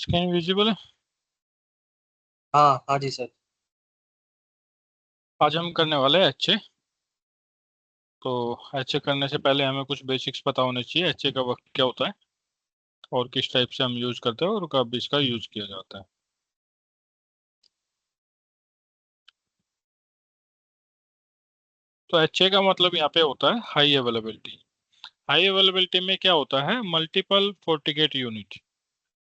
Screen visible है? हाँ हाँ जी सर। आज हम करने वाले हैं एचए। तो एचए करने से पहले हमें कुछ बेसिक्स पता होने चाहिए। एचए का वक्त क्या होता है और किस टाइप से हम यूज करते हैं और कब इसका यूज किया जाता है। तो एचए का मतलब यहाँ पे होता है हाई अवेलेबिलिटी। हाई अवेलेबिलिटी में क्या होता है, मल्टीपल फोर्टिगेट यूनिट।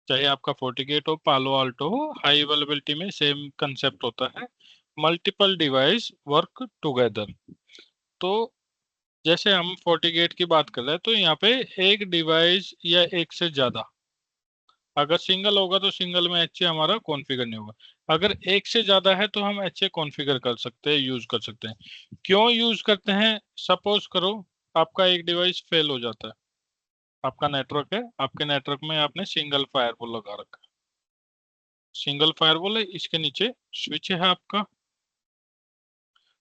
चाहे आपका फोर्टिगेट हो, पालो आल्टो हो, हाई अवेलेबिलिटी में सेम कंसेप्ट होता है। Multiple device work together. तो जैसे हम फोर्टिगेट की बात कर रहे हैं तो यहाँ पे एक डिवाइस या एक से ज्यादा, अगर सिंगल होगा तो सिंगल में एचए हमारा कॉन्फ़िगर नहीं होगा। अगर एक से ज्यादा है तो हम एचए कॉन्फ़िगर कर सकते हैं, यूज कर सकते हैं। क्यों यूज करते हैं? सपोज करो आपका एक डिवाइस फेल हो जाता है। आपका नेटवर्क है, आपके नेटवर्क में आपने सिंगल फायरवॉल लगा रखा है। सिंगल फायरवॉल है, इसके नीचे स्विच है आपका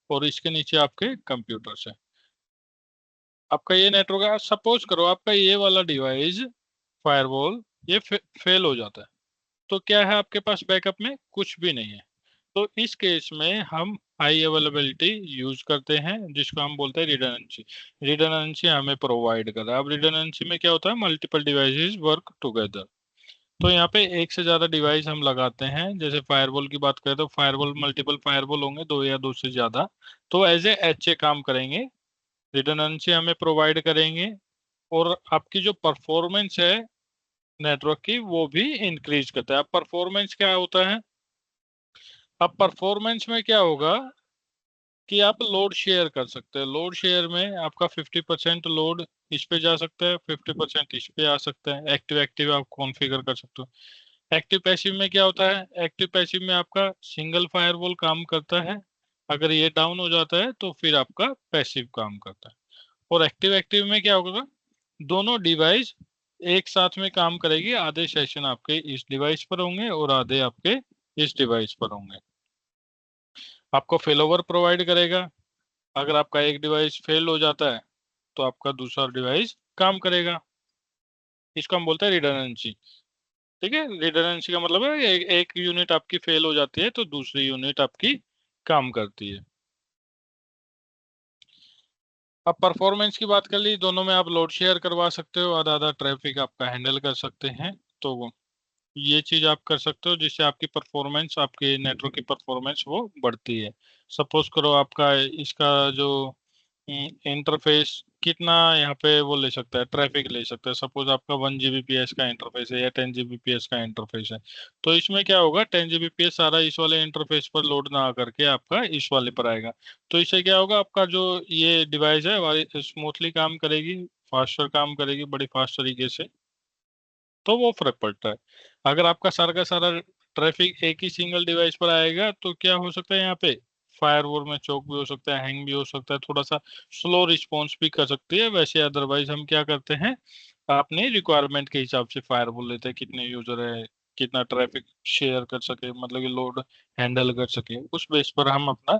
और इसके नीचे आपके कंप्यूटर्स है। आपका ये नेटवर्क है, सपोज करो आपका ये वाला डिवाइस फायरवॉल ये फेल हो जाता है। तो क्या है आपके पास बैकअप में? कुछ भी नहीं है। तो इस केस में हम हाई अवेलेबिलिटी यूज करते हैं, जिसको हम बोलते हैं रिडंडेंसी। रिडंडेंसी हमें प्रोवाइड कर रहा है। अब रिडंडेंसी में क्या होता है, मल्टीपल डिवाइसेस वर्क टुगेदर। तो यहाँ पे एक से ज्यादा डिवाइस हम लगाते हैं। जैसे फायरवॉल की बात करें तो फायरवॉल मल्टीपल फायरवॉल होंगे, दो या दो से ज्यादा, तो एज ए एचए काम करेंगे, रिडंडेंसी हमें प्रोवाइड करेंगे और आपकी जो परफॉर्मेंस है नेटवर्क की वो भी इंक्रीज करता है। अब परफॉर्मेंस क्या होता है? अब परफॉर्मेंस में क्या होगा कि आप लोड शेयर कर सकते हैं। लोड शेयर में आपका 50% लोड इस पे जा सकता है, 50% इस पे आ सकता है। एक्टिव एक्टिव आप कॉन्फ़िगर कर सकते हो। एक्टिव पैसिव में क्या होता है? एक्टिव पैसिव में आपका सिंगल फायरवॉल काम करता है, अगर ये डाउन हो जाता है तो फिर आपका पैसिव काम करता है। और एक्टिव एक्टिव में क्या होगा, दोनों डिवाइस एक साथ में काम करेगी। आधे सेशन आपके इस डिवाइस पर होंगे और आधे आपके इस डिवाइस पर होंगे। आपको फेलोवर प्रोवाइड करेगा। अगर आपका एक डिवाइस फेल हो जाता है तो आपका दूसरा डिवाइस काम करेगा। इसको हम बोलते हैं रिडंडेंसी। ठीक है, रिडंडेंसी का मतलब है एक यूनिट आपकी फेल हो जाती है तो दूसरी यूनिट आपकी काम करती है। अब परफॉर्मेंस की बात कर ली, दोनों में आप लोड शेयर करवा सकते हो, आधा आधा ट्रैफिक आपका हैंडल कर सकते हैं। तो ये चीज आप कर सकते हो जिससे आपकी परफॉर्मेंस, आपके नेटवर्क की परफॉर्मेंस वो बढ़ती है। सपोज करो आपका इसका जो इंटरफेस कितना यहाँ पे वो ले सकता है, ट्रैफिक ले सकता है। सपोज आपका 1 Gbps का इंटरफेस है या 10 Gbps का इंटरफेस है, तो इसमें क्या होगा, 10 Gbps सारा इस वाले इंटरफेस पर लोड ना करके आपका इस वाले पर आएगा। तो इससे क्या होगा, आपका जो ये डिवाइस है वो स्मूथली काम करेगी, फास्टर काम करेगी, बड़ी फास्ट तरीके से। तो वो फर्क पड़ता है। अगर आपका सारा का सारा ट्रैफिक एक ही सिंगल डिवाइस पर आएगा तो क्या हो सकता है, यहाँ पे फायरवॉल में चोक भी हो सकता है, हैंग भी हो सकता है, थोड़ा सा स्लो रिस्पॉन्स भी कर सकती है। वैसे अदरवाइज हम क्या करते हैं, अपने रिक्वायरमेंट के हिसाब से फायरवॉल लेते हैं, कितने यूजर है, कितना ट्रैफिक शेयर कर सके, मतलब कि लोड हैंडल कर सके, उस बेस पर हम अपना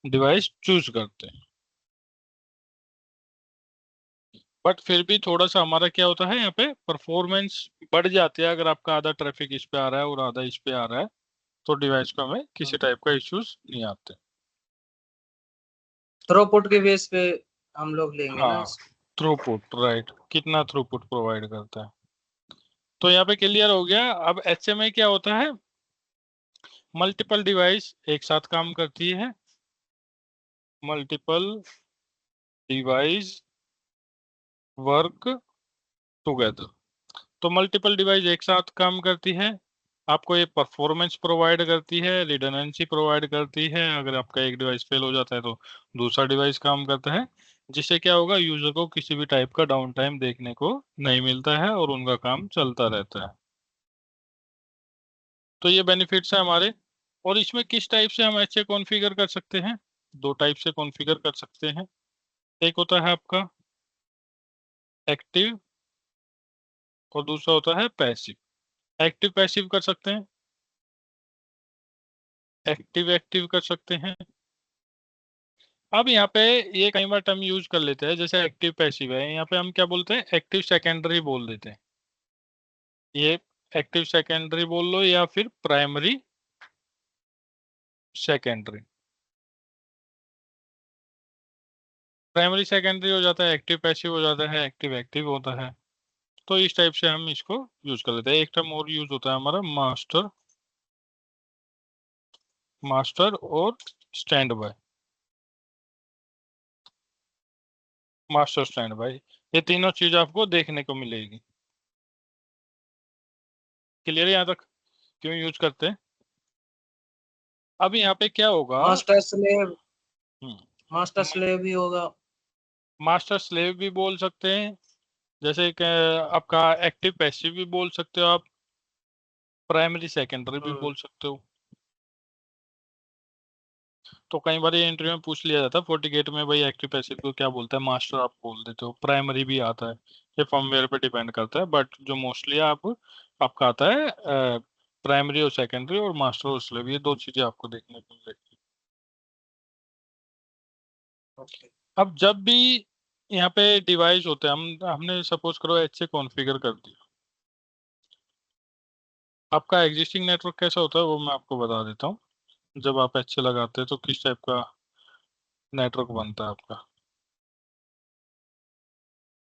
डिवाइस चूज करते हैं। बट फिर भी थोड़ा सा हमारा क्या होता है, यहाँ पे परफॉर्मेंस बढ़ जाती है अगर आपका आधा ट्रैफिक इस पे आ रहा है और आधा इस पे आ रहा है, तो डिवाइस को हमें किसी टाइप का इश्यूज नहीं आते। थ्रूपुट के बेस पे हम लोग लेंगे ना हाँ, थ्रूपुट, राइट, कितना थ्रूपुट प्रोवाइड करता है। तो यहाँ पे क्लियर हो गया। अब एचएमआई क्या होता है, मल्टीपल डिवाइस एक साथ काम करती है, मल्टीपल डिवाइस वर्क टुगेदर। तो मल्टीपल डिवाइस एक साथ काम करती है, आपको ये परफॉर्मेंस प्रोवाइड करती है, रिडंडेंसी प्रोवाइड करती है। अगर आपका एक डिवाइस फेल हो जाता है तो दूसरा डिवाइस काम करता है, जिससे क्या होगा, यूजर को किसी भी टाइप का डाउन टाइम देखने को नहीं मिलता है और उनका काम चलता रहता है। तो ये बेनिफिट्स है हमारे। और इसमें किस टाइप से हम एचए कॉन्फ़िगर कर सकते हैं? दो टाइप से कॉन्फ़िगर कर सकते हैं। एक होता है आपका एक्टिव और दूसरा होता है पैसिव। एक्टिव पैसिव कर सकते हैं, एक्टिव एक्टिव कर सकते हैं। अब यहाँ पे ये कई बार टर्म यूज कर लेते हैं, जैसे एक्टिव पैसिव है, यहाँ पे हम क्या बोलते हैं, एक्टिव सेकेंडरी बोल देते हैं। ये एक्टिव सेकेंडरी बोल लो या फिर प्राइमरी सेकेंडरी। प्राइमरी सेकेंडरी हो जाता है, एक्टिव पैसिव हो जाता है, एक्टिव एक्टिव होता है। तो इस टाइप से हम इसको यूज कर लेते हैं। एक टर्म और यूज होता है हमारा मास्टर, मास्टर और stand by. Master stand by, ये तीनों चीज आपको देखने को मिलेगी। क्लियर है यहाँ तक क्यों यूज करते हैं? अब यहाँ पे क्या होगा? मास्टर स्लेव, हम्म, मास्टर स्लेव भी होगा। मास्टर स्लेव भी बोल सकते हैं, जैसे कि आपका एक्टिव पैसिव भी बोल सकते हो आप, प्राइमरी सेकेंडरी भी बोल सकते हो। तो कई बार ये इंटरव्यू में पूछ लिया जाता है 40 में, भाई एक्टिव पैसिव को क्या बोलता है? मास्टर आप बोल देते हो, प्राइमरी भी आता है, ये फर्मवेयर पे डिपेंड करता है, बट जो मोस्टली आप आपका आता है प्राइमरी और सेकेंडरी, और मास्टर और स्लेव, ये दो चीजें आपको देखने को मिलेगी। ओके। अब जब भी यहाँ पे डिवाइस होते हैं, हमने सपोज करो एच से कॉन्फ़िगर कर दिया। आपका एग्जिस्टिंग नेटवर्क कैसा होता है वो मैं आपको बता देता हूँ। जब आप एच से लगाते हैं तो किस टाइप का नेटवर्क बनता है आपका।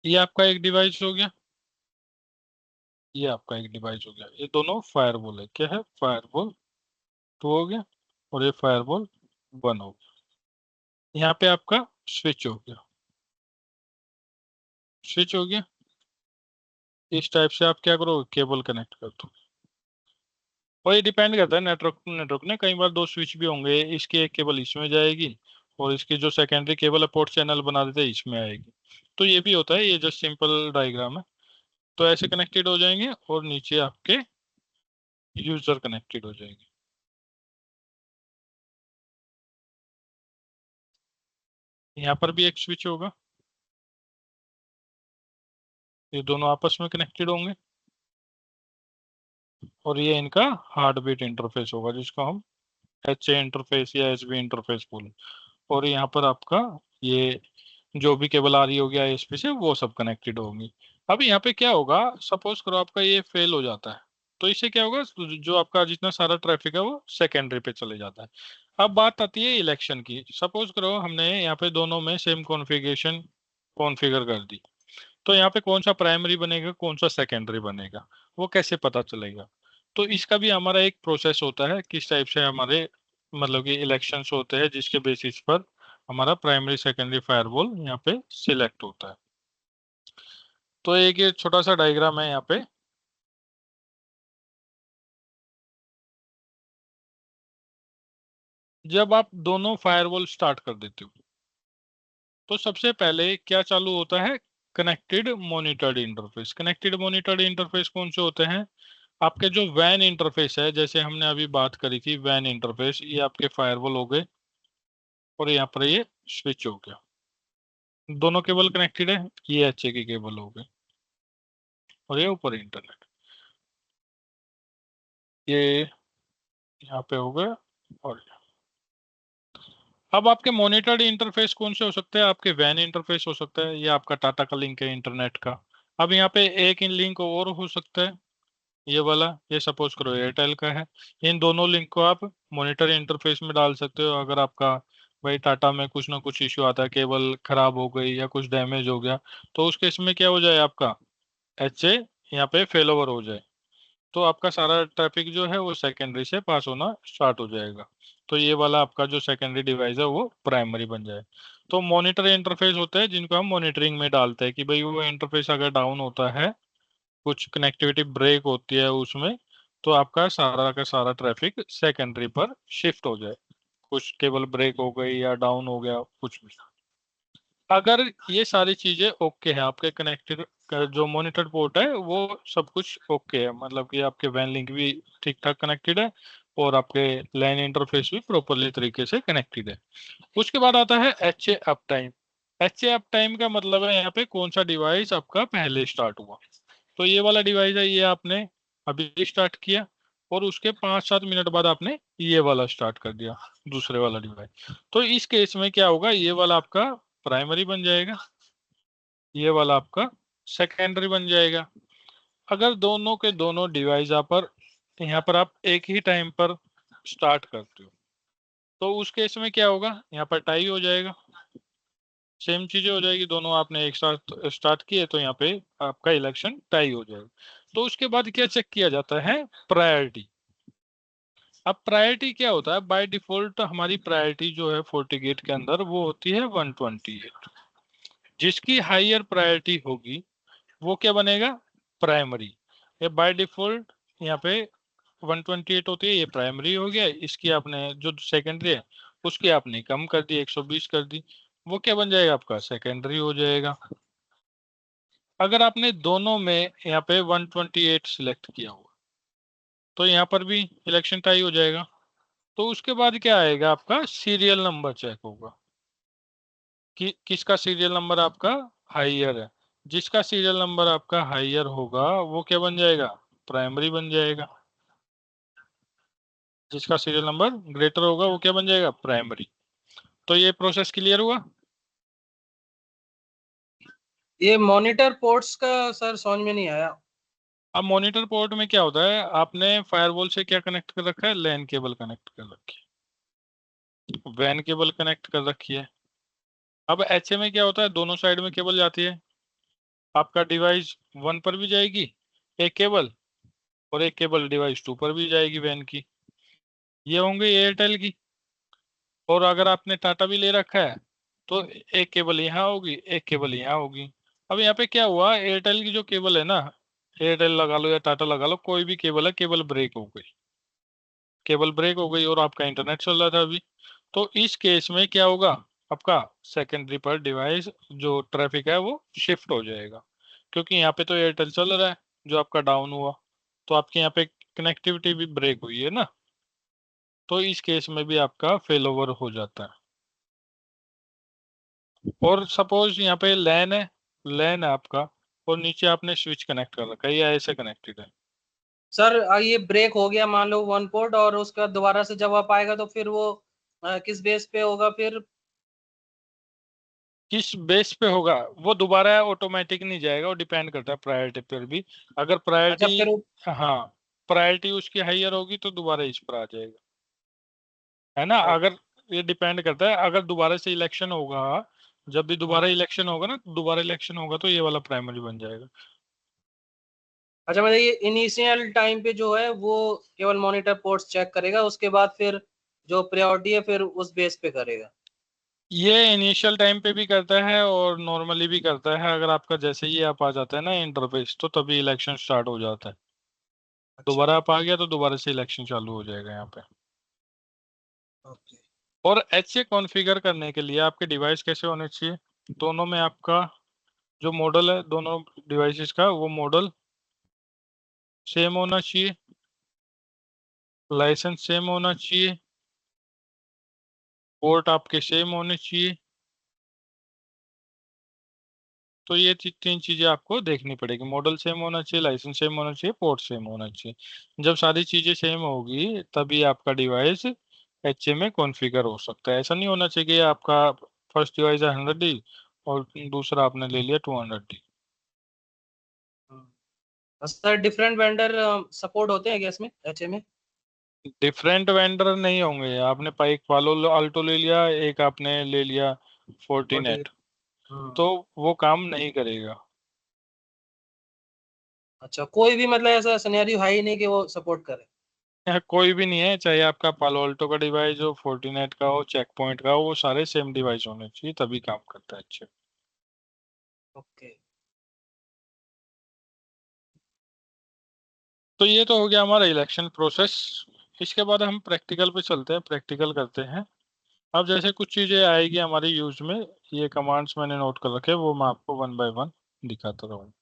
ये आपका एक डिवाइस हो गया, ये आपका एक डिवाइस हो गया, ये दोनों फायरवॉल है। क्या है? फायरवॉल 2 हो गया, और ये फायरवॉल 1 हो गया। यहाँ पे आपका स्विच हो गया, स्विच हो गया। इस टाइप से आप क्या करोगे? केबल कनेक्ट कर दो। और ये डिपेंड करता है नेटवर्क नेटवर्क ने, कई बार दो स्विच भी होंगे, इसकी एक केबल इसमें जाएगी और इसकी जो सेकेंडरी केबल है पोर्ट चैनल बना देते हैं इसमें आएगी। तो ये भी होता है, ये जस्ट सिंपल डायग्राम है। तो ऐसे कनेक्टेड हो जाएंगे और नीचे आपके यूजर कनेक्टेड हो जाएंगे। यहाँ पर भी एक स्विच होगा, ये दोनों आपस में कनेक्टेड होंगे, और ये इनका हार्ट बीट इंटरफेस होगा जिसको हम एच ए इंटरफेस या एच बी इंटरफेस बोले। और यहाँ पर आपका ये जो भी केबल आ रही होगी आईएसपी से वो सब कनेक्टेड होंगी। अब यहाँ पे क्या होगा? सपोज करो आपका ये फेल हो जाता है, तो इससे क्या होगा? जो आपका जितना सारा ट्रैफिक है वो सेकेंडरी पे चले जाता है। अब बात आती है इलेक्शन की। सपोज करो हमने यहाँ पे दोनों में सेम कॉन्फ़िगरेशन कॉन्फ़िगर कर दी, तो यहाँ पे कौन सा प्राइमरी बनेगा कौन सा सेकेंडरी बनेगा वो कैसे पता चलेगा? तो इसका भी हमारा एक प्रोसेस होता है, किस टाइप से हमारे मतलब कि इलेक्शंस होते हैं जिसके बेसिस पर हमारा प्राइमरी सेकेंडरी फायरवॉल यहाँ पे सिलेक्ट होता है। तो एक ये छोटा सा डायग्राम है यहाँ पे। जब आप दोनों फायरवॉल स्टार्ट कर देते हो तो सबसे पहले क्या चालू होता है? Connected monitored interface. Connected monitored interface कौन से होते हैं? आपके जो वैन इंटरफेस है, जैसे हमने अभी बात करी थी वैन इंटरफेस, ये आपके फायरवॉल हो गए, और यहाँ पर ये स्विच हो गया। दोनों केबल कनेक्टेड है, ये एचए की केबल हो गई, और ये ऊपर इंटरनेट, ये यहाँ पे हो गया। और अब आपके मॉनिटर्ड इंटरफेस कौन से हो सकते हैं? आपके वैन इंटरफेस हो सकता है, ये आपका टाटा का लिंक है इंटरनेट का। अब यहाँ पे एक इन लिंक और हो सकता है, ये वाला, ये सपोज करो एयरटेल का है। इन दोनों लिंक को आप मॉनिटर इंटरफेस में डाल सकते हो। अगर आपका भाई टाटा में कुछ ना कुछ इश्यू आता है, केबल खराब हो गई या कुछ डैमेज हो गया, तो उस केस में क्या हो जाए? आपका एच ए यहाँ पे फेल ओवर हो जाए, तो आपका सारा ट्रैफिक जो है वो सेकेंडरी से पास होना स्टार्ट हो जाएगा। तो ये वाला आपका जो सेकेंडरी डिवाइस है वो प्राइमरी बन जाए। तो मॉनिटर इंटरफेस होते हैं जिनको हम मॉनिटरिंग में डालते हैं कि भाई वो इंटरफेस अगर डाउन होता है, कुछ कनेक्टिविटी ब्रेक होती है उसमें, तो आपका सारा का सारा ट्रैफिक सेकेंडरी पर शिफ्ट हो जाए। कुछ केबल ब्रेक हो गई या डाउन हो गया कुछ भी, अगर ये सारी चीजें ओके है, आपके कनेक्टेड जो मॉनिटर पोर्ट है वो सब कुछ ओके है, मतलब कि आपके वैन लिंक भी ठीक ठाक कनेक्टेड है और आपके लैन इंटरफेस भी प्रॉपरली तरीके से कनेक्टेड है। उसके बाद आता है H A up time. H A up time का मतलब है यहाँ पे कौन सा डिवाइस आपका पहले स्टार्ट हुआ। तो ये वाला डिवाइस है, ये आपने अभी स्टार्ट किया, और उसके 5-7 मिनट बाद आपने ये वाला स्टार्ट कर दिया, दूसरे वाला डिवाइस। तो इस केस में क्या होगा? ये वाला आपका प्राइमरी बन जाएगा, ये वाला आपका सेकेंडरी बन जाएगा। अगर दोनों के दोनों डिवाइस यहाँ पर आप एक ही टाइम पर स्टार्ट करते हो तो उस केस में क्या होगा, यहाँ पर टाई हो जाएगा, सेम चीजें हो जाएगी, दोनों आपने एक साथ स्टार्ट किए तो यहाँ पे आपका इलेक्शन टाई हो जाएगा। तो उसके बाद क्या चेक किया जाता है, प्रायोरिटी। अब प्रायोरिटी क्या होता है, बाय डिफॉल्ट हमारी प्रायोरिटी जो है FortiGate के अंदर वो होती है 128। जिसकी हायर प्रायोरिटी होगी वो क्या बनेगा, प्राइमरी। ये बाय डिफॉल्ट यहाँ पे 128 होती है, ये प्राइमरी हो गया। इसकी आपने जो सेकेंडरी है उसकी आपने कम कर दी, 120 कर दी, वो क्या बन जाएगा आपका सेकेंडरी हो जाएगा। अगर आपने दोनों में यहाँ पे 128 सिलेक्ट किया हुआ तो यहाँ पर भी इलेक्शन टाई हो जाएगा। तो उसके बाद क्या आएगा, आपका सीरियल नंबर चेक होगा कि किसका सीरियल नंबर आपका हाइयर है। जिसका सीरियल नंबर आपका हाइयर होगा वो क्या बन जाएगा, प्राइमरी बन जाएगा। जिसका सीरियल नंबर ग्रेटर होगा वो क्या बन जाएगा, प्राइमरी। तो ये प्रोसेस क्लियर हुआ। ये मॉनिटर पोर्ट्स का सर समझ में नहीं आया। अब मॉनिटर पोर्ट में क्या होता है, आपने फायरवॉल से क्या कनेक्ट कर रखा है, लैन केबल कनेक्ट कर रखी है, वैन केबल कनेक्ट कर रखी है। अब HA में क्या होता है, दोनों साइड में केबल जाती है, आपका डिवाइस 1 पर भी जाएगी एक केबल, और एक केबल डिवाइस 2 पर भी जाएगी वैन की। ये होंगे एयरटेल की। और अगर आपने टाटा भी ले रखा है तो एक केबल यहाँ होगी, एक केबल यहाँ होगी। अब यहाँ पे क्या हुआ, एयरटेल की जो केबल है ना, एयरटेल लगा लो या टाटा लगा लो, कोई भी केबल है, केबल ब्रेक हो गई, केबल ब्रेक हो गई और आपका इंटरनेट चल रहा था अभी, तो इस केस में क्या होगा, आपका सेकेंडरी पर डिवाइस जो ट्रैफिक है वो शिफ्ट हो जाएगा। क्योंकि यहाँ पे तो एयरटेल चल रहा है जो आपका डाउन हुआ, तो आपके यहाँ पे कनेक्टिविटी भी ब्रेक हुई है ना, तो इस केस में भी आपका फेल ओवर हो जाता है। और सपोज यहाँ पे लैन है आपका, और नीचे आपने स्विच कनेक्ट कर रखा है, या ऐसे कनेक्टेड है। सर ये ब्रेक हो गया मान लो वन पोर्ट, और उसके बाद दोबारा से जब आप आएगा तो फिर वो किस बेस पे होगा फिर? किस बेस पे होगा, वो दोबारा ऑटोमेटिक नहीं जाएगा, वो डिपेंड करता है प्रायोरिटी पर भी। अगर अच्छा प्रायोरिटी, फिर हाँ, प्रायोरिटी उसकी हाइयर होगी तो दोबारा इस पर आ जाएगा, है ना। अगर ये डिपेंड करता है, अगर दोबारा से इलेक्शन होगा, जब भी दोबारा इलेक्शन होगा ना, दोबारा इलेक्शन होगा तो ये वाला प्राइमरी बन जाएगा। अच्छा मतलब ये इनिशियल टाइम पे जो है वो केवल मॉनिटर पोर्ट्स चेक करेगा, उसके बाद फिर जो प्रायोरिटी है फिर उस बेस पे करेगा। ये इनिशियल टाइम पे भी करता है और नॉर्मली भी करता है। अगर आपका जैसे ही आप आ जाता है ना इंटरफेस, तो तभी इलेक्शन स्टार्ट हो जाता है। अच्छा। दोबारा आप आ गया तो दोबारा से इलेक्शन चालू हो जाएगा यहाँ पे। ओके। और HA कॉन्फ़िगर करने के लिए आपके डिवाइस कैसे होने चाहिए, दोनों में आपका जो मॉडल है दोनों डिवाइसेस का, वो मॉडल सेम होना चाहिए, लाइसेंस सेम होना चाहिए, पोर्ट आपके सेम होने चाहिए। तो ये तीन चीजें आपको देखनी पड़ेगी, मॉडल सेम होना चाहिए, लाइसेंस सेम होना चाहिए, पोर्ट सेम होना चाहिए। जब सारी चीजें सेम होगी तभी आपका डिवाइस HA में कॉन्फ़िगर हो सकता है। ऐसा नहीं होना चाहिए कि आपका फर्स्ट डिवाइस है 100D और दूसरा आपने ले लिया 200D। Sir different vendor support होते हैं क्या इसमें, एचए में? डिफरेंट वेंडर नहीं होंगे, आपने पाइक पालो अल्टो ले लिया, एक आपने ले लिया 40। फोर्टीनेट, तो वो काम नहीं करेगा। अच्छा कोई भी मतलब ऐसा सिनेरियो है ही नहीं कि वो सपोर्ट करे? यहाँ कोई भी नहीं है, चाहे आपका पालो अल्टो का डिवाइस हो, फोर्टीनेट का हो, चेक पॉइंट का हो, वो सारे सेम डिवाइस होने चाहिए तभी काम करता है अच्छे। ओके। तो ये तो हो गया हमारा इलेक्शन प्रोसेस। इसके बाद हम प्रैक्टिकल पे चलते हैं, प्रैक्टिकल करते हैं। अब जैसे कुछ चीजें आएगी हमारे यूज में, ये कमांड्स मैंने नोट कर रखे, वो मैं आपको 1 बाय 1 दिखाता रहूँ।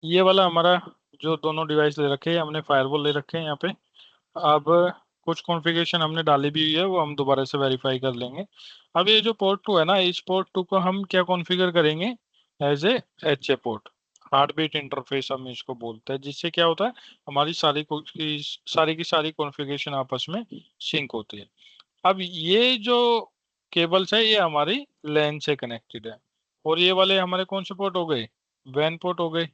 ये वाला हमारा जो दोनों डिवाइस ले रखे हैं, हमने फायरवॉल ले रखे हैं यहाँ पे। अब कुछ कॉन्फ़िगरेशन हमने डाली भी हुई है, वो हम दोबारा से वेरीफाई कर लेंगे। अब ये जो पोर्ट 2 है ना, इस पोर्ट 2 को हम क्या कॉन्फ़िगर करेंगे, as a HA port, heartbeat interface हम इसको बोलते हैं। जिससे क्या होता है, हमारी सारी की सारी कॉन्फ़िगरेशन आपस में सिंक होती है। अब ये जो केबल्स है, ये हमारी लैन से कनेक्टेड है। और ये वाले हमारे कौन से पोर्ट हो गए, वैन पोर्ट हो गए।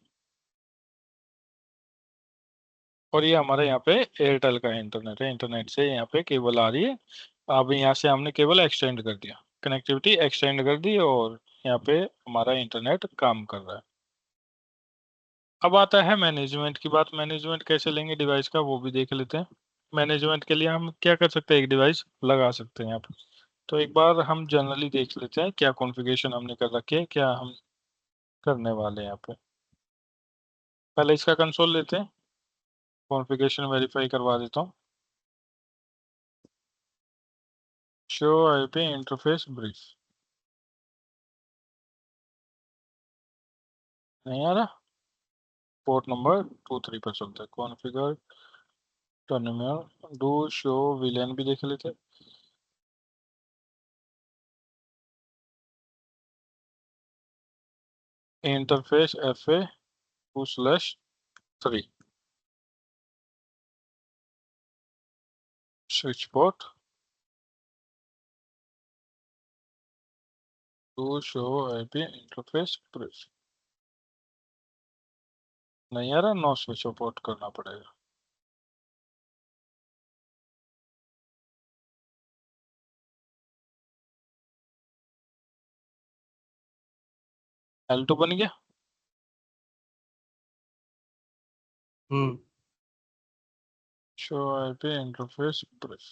और ये हमारे यहाँ पे एयरटेल का इंटरनेट है, इंटरनेट से यहाँ पे केबल आ रही है। अब यहाँ से हमने केबल एक्सटेंड कर दिया, कनेक्टिविटी एक्सटेंड कर दी, और यहाँ पे हमारा इंटरनेट काम कर रहा है। अब आता है मैनेजमेंट की बात। मैनेजमेंट कैसे लेंगे डिवाइस का, वो भी देख लेते हैं। मैनेजमेंट के लिए हम क्या कर सकते हैं, एक डिवाइस लगा सकते हैं यहाँ पे। तो एक बार हम जनरली देख लेते हैं क्या कॉन्फ़िगरेशन हमने कर रखी है, क्या हम करने वाले हैं यहाँ पे। पहले इसका कंसोल लेते हैं, कॉन्फ़िगरेशन वेरीफाई करवा देता हूँ। शो आईपी इंटरफेस ब्रीफ, नहीं आ रहा। पोर्ट नंबर 23 पर चलता है। Configure terminal do show VLAN भी देख लेते हैं। Interface FA2/3 switch port two show IP interface brief, नहीं आ रहा। नो स्विच पोर्ट करना पड़ेगा। L2 बन गया। शो आईपी इंटरफेस ब्रीफ,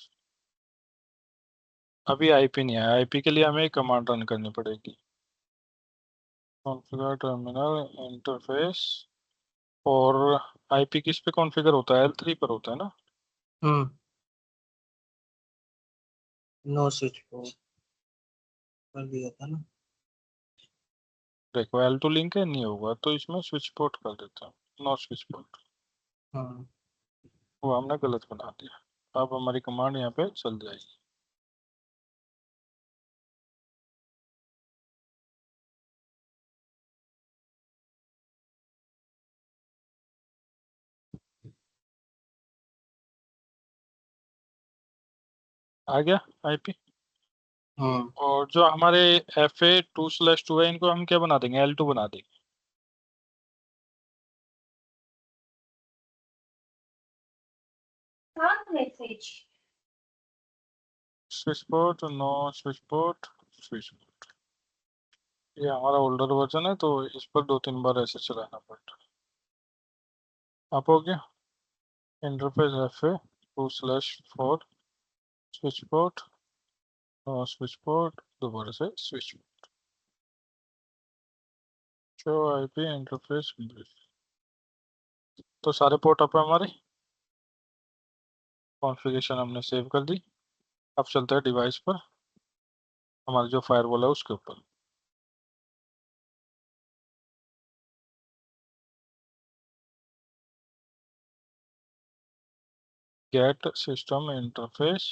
अभी आईपी नहीं आया। आईपी के लिए हमें कमांड रन करनी पड़ेगी। कॉन्फ़िगर टर्मिनल इंटरफेस, और आईपी किस पे कॉन्फ़िगर होता है, L3 पर होता है ना। नो स्विच पोर्ट कर दिया था ना। देखो L2 लिंक है, नहीं होगा तो इसमें स्विच पोर्ट कर देता हूँ, नो स्विच पोर्ट। हाँ वो हमने गलत बना दिया। अब हमारी कमांड यहाँ पे चल जाएगी। आ गया आईपी। हाँ और जो हमारे FA2/2 है, इनको हम क्या बना देंगे, L2 बना देंगे। Message. Switch port, know switch port, switch port. ये हमारा ओल्डर वर्जन है, तो इस पर 2-3 बार ऐसे चलाना पड़ता है। आप हो गया interface FA2/4 switch port, know switch port, दोबारा से switch. Show IP interface brief, तो सारे पोर्ट अप है हमारे। कॉन्फ़िगरेशन हमने सेव कर दी। अब चलते हैं डिवाइस पर, हमारा जो फायरवॉल है उसके ऊपर। Get system interface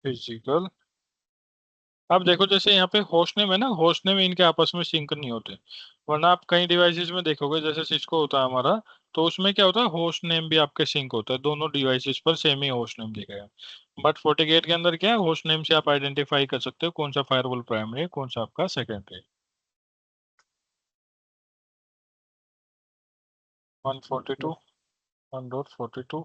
physical. अब देखो जैसे यहाँ पे होस्ट नेम है ना, होस्ट नेम इनके आपस में सिंक नहीं होते। वरना आप कई डिवाइसेस में देखोगे, जैसे सिस्को होता है हमारा, तो उसमें क्या होता है, होस्ट नेम भी आपके सिंक होता है, दोनों डिवाइसेस पर सेम ही होस्ट नेम दिखेगा। बट FortiGate के अंदर क्या है, होस्ट नेम से आप आइडेंटिफाई कर सकते हो कौन सा फायरवॉल प्राइमरी है, कौन सा आपका सेकेंडरी है। 142 1.42।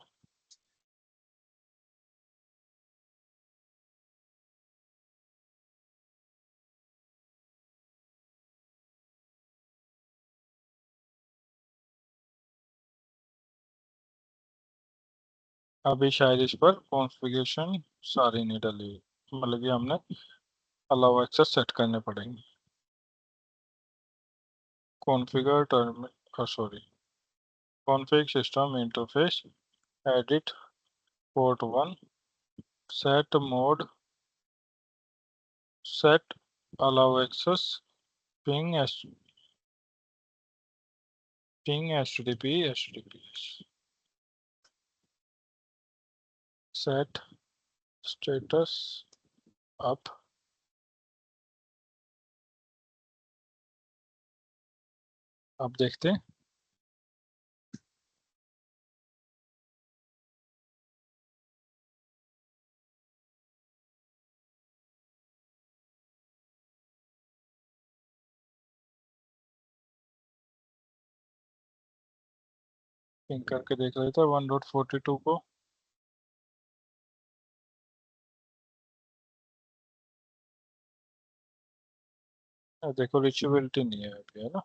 अभी शायद इस पर कॉन्फ़िगरेशन सारी नहीं डली हुई, मतलब कि हमने अलाउ एक्सेस सेट करने पड़ेंगे। Configure term, sorry, config system interface, edit port 1, set mode, set allow access, ping HTTP set status up. अब देखते हैं। पिंग करके देख लेते हैं 1.42 को। देखो रिचेबिलिटी नहीं है अभी, है ना।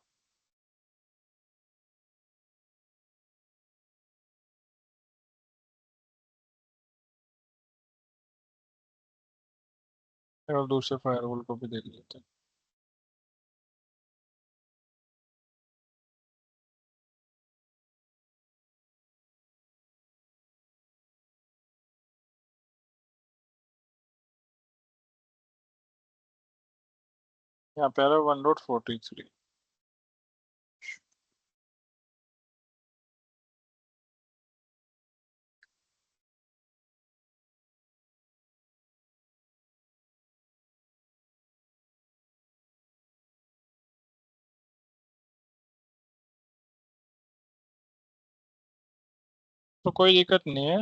और दूसरे फायरवॉल को भी देख लेते हैं। यहाँ पे आ रहा है 1.43। तो कोई दिक्कत नहीं है।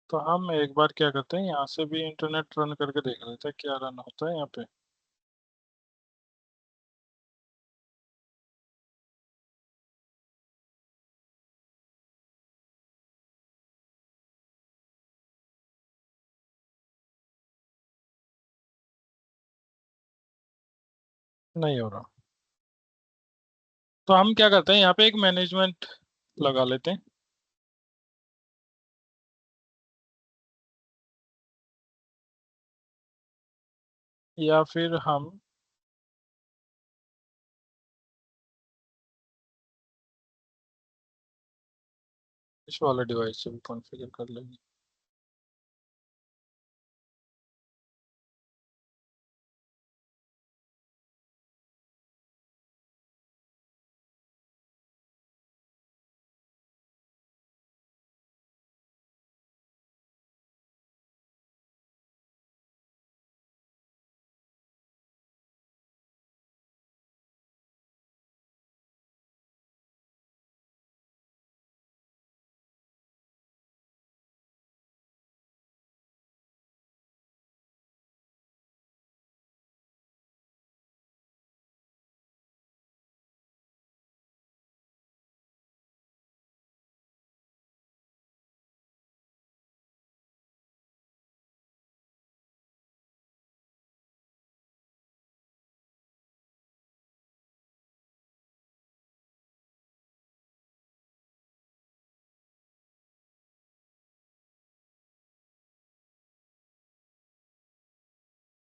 तो हम एक बार क्या करते हैं, यहाँ से भी इंटरनेट रन करके देख लेते हैं क्या रन होता है यहाँ पे। नहीं हो रहा। तो हम क्या करते हैं, यहाँ पे एक मैनेजमेंट लगा लेते हैं। या फिर हम इस वाले डिवाइस से भी कॉन्फ़िगर कर लेंगे।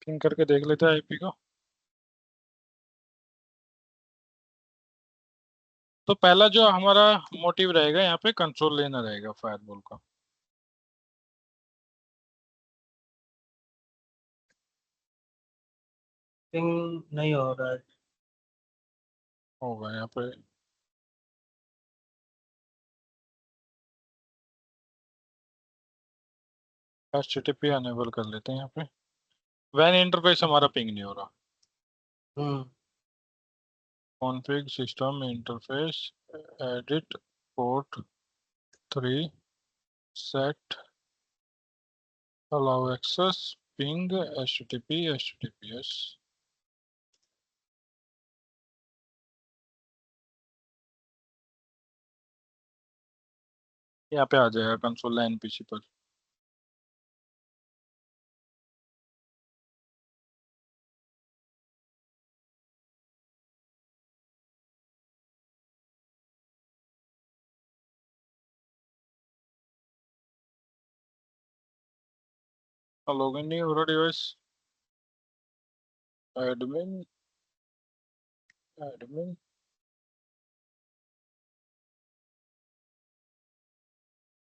पिंग करके देख लेते हैं आईपी को। तो पहला जो हमारा मोटिव रहेगा यहाँ पे कंट्रोल लेना रहेगा फायरवॉल का। पिंग नहीं हो रहा है। होगा यहाँ पे। HTTP अनेबल कर लेते हैं यहाँ पे। वैन इंटरफेस हमारा पिंग नहीं हो रहा। हम्म। Config system interface edit port 3 set allow access ping HTTPS। यहाँ पे आ जाएगा कंसोल लाइन पीसी पर। लॉगिन नहीं हो रहा डिवाइस। एडमिन एडमिन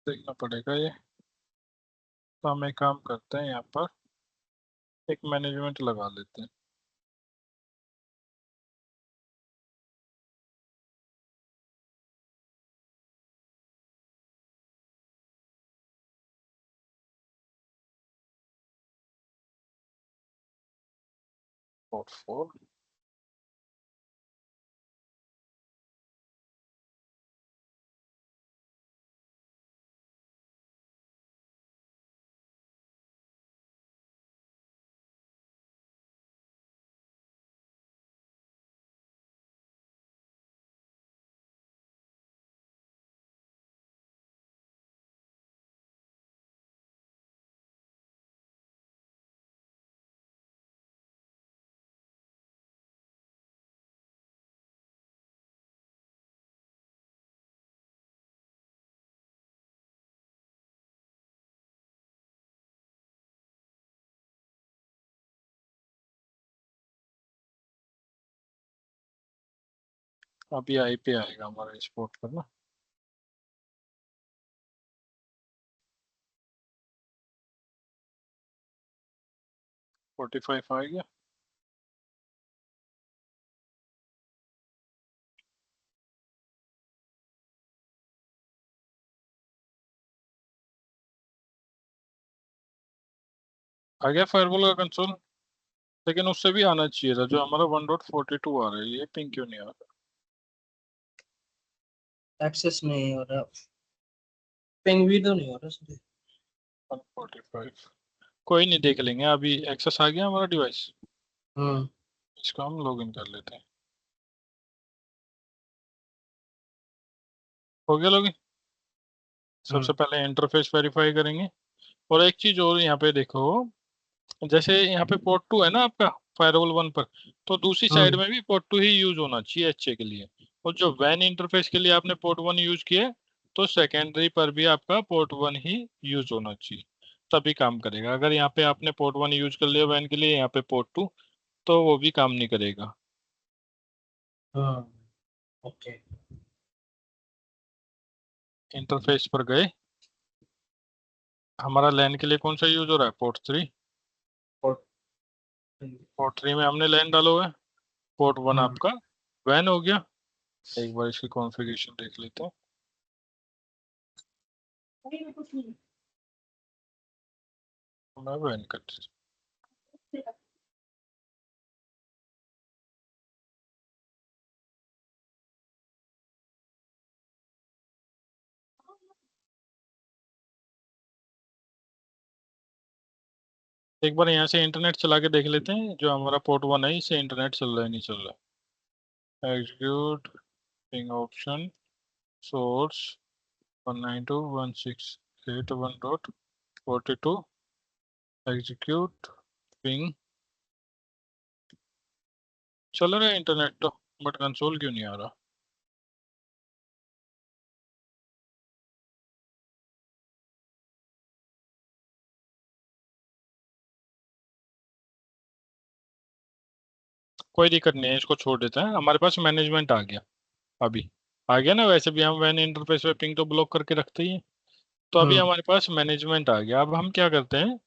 देखना पड़ेगा ये। तो हम एक काम करते हैं, यहाँ पर एक मैनेजमेंट लगा लेते हैं। पोर्ट 4। अभी आई पे आएगा हमारा इस पोर्ट पर ना। फोर्टी फाइव आ गया। आ गया फायरवॉल का कंसोल। लेकिन उससे भी आना चाहिए था, जो हमारा 1.42 आ रहा है, ये पिंग क्यों नहीं आ रहा? एक्सेस नहीं हो रहा, पिंग भी तो नहीं हो रहा सर। 145। कोई नहीं, देख लेंगे। अभी एक्सेस आ गया हमारा डिवाइस, हम्म इसको हम लॉग इन कर लेते हैं। हो गया लॉग इन। सबसे पहले इंटरफेस वेरीफाई करेंगे। और एक चीज और यहाँ पे देखो, जैसे यहाँ पे पोर्ट 2 है ना आपका फायरवॉल 1 पर, तो दूसरी साइड हम्म में भी पोर्ट 2 ही यूज होना चाहिए एचए के लिए। और जो वैन इंटरफेस के लिए आपने पोर्ट 1 यूज किया है, तो सेकेंडरी पर भी आपका पोर्ट 1 ही यूज होना चाहिए, तभी काम करेगा। अगर यहाँ पे आपने पोर्ट 1 यूज कर लिया वैन के लिए, यहाँ पे पोर्ट 2, तो वो भी काम नहीं करेगा। हम्म ओके। इंटरफेस पर गए, हमारा लैन के लिए कौन सा यूज हो रहा है? पोर्ट 3। पोर्ट 3 में हमने लैन डाला हुआ है। पोर्ट 1 हम्म आपका वैन हो गया। एक बार इसकी कॉन्फ़िगरेशन देख लेते हैं। मैं वैन कर, एक बार यहाँ से इंटरनेट चला के देख लेते हैं। जो हमारा पोर्ट 1 है, इससे इंटरनेट चल रहा है नहीं चल रहा है? Execute ping option source 192.168.1.42 execute ping. चल रहा है इंटरनेट तो, बट कंसोल क्यों नहीं आ रहा? कोई दिक्कत नहीं है, इसको छोड़ देते हैं। हमारे पास मैनेजमेंट आ गया। अभी आ गया ना। वैसे भी हम वैन इंटरफेस पे पिंग तो ब्लॉक करके रखते ही हैं। तो अभी हम्म हमारे पास मैनेजमेंट आ गया। अब हम क्या करते हैं,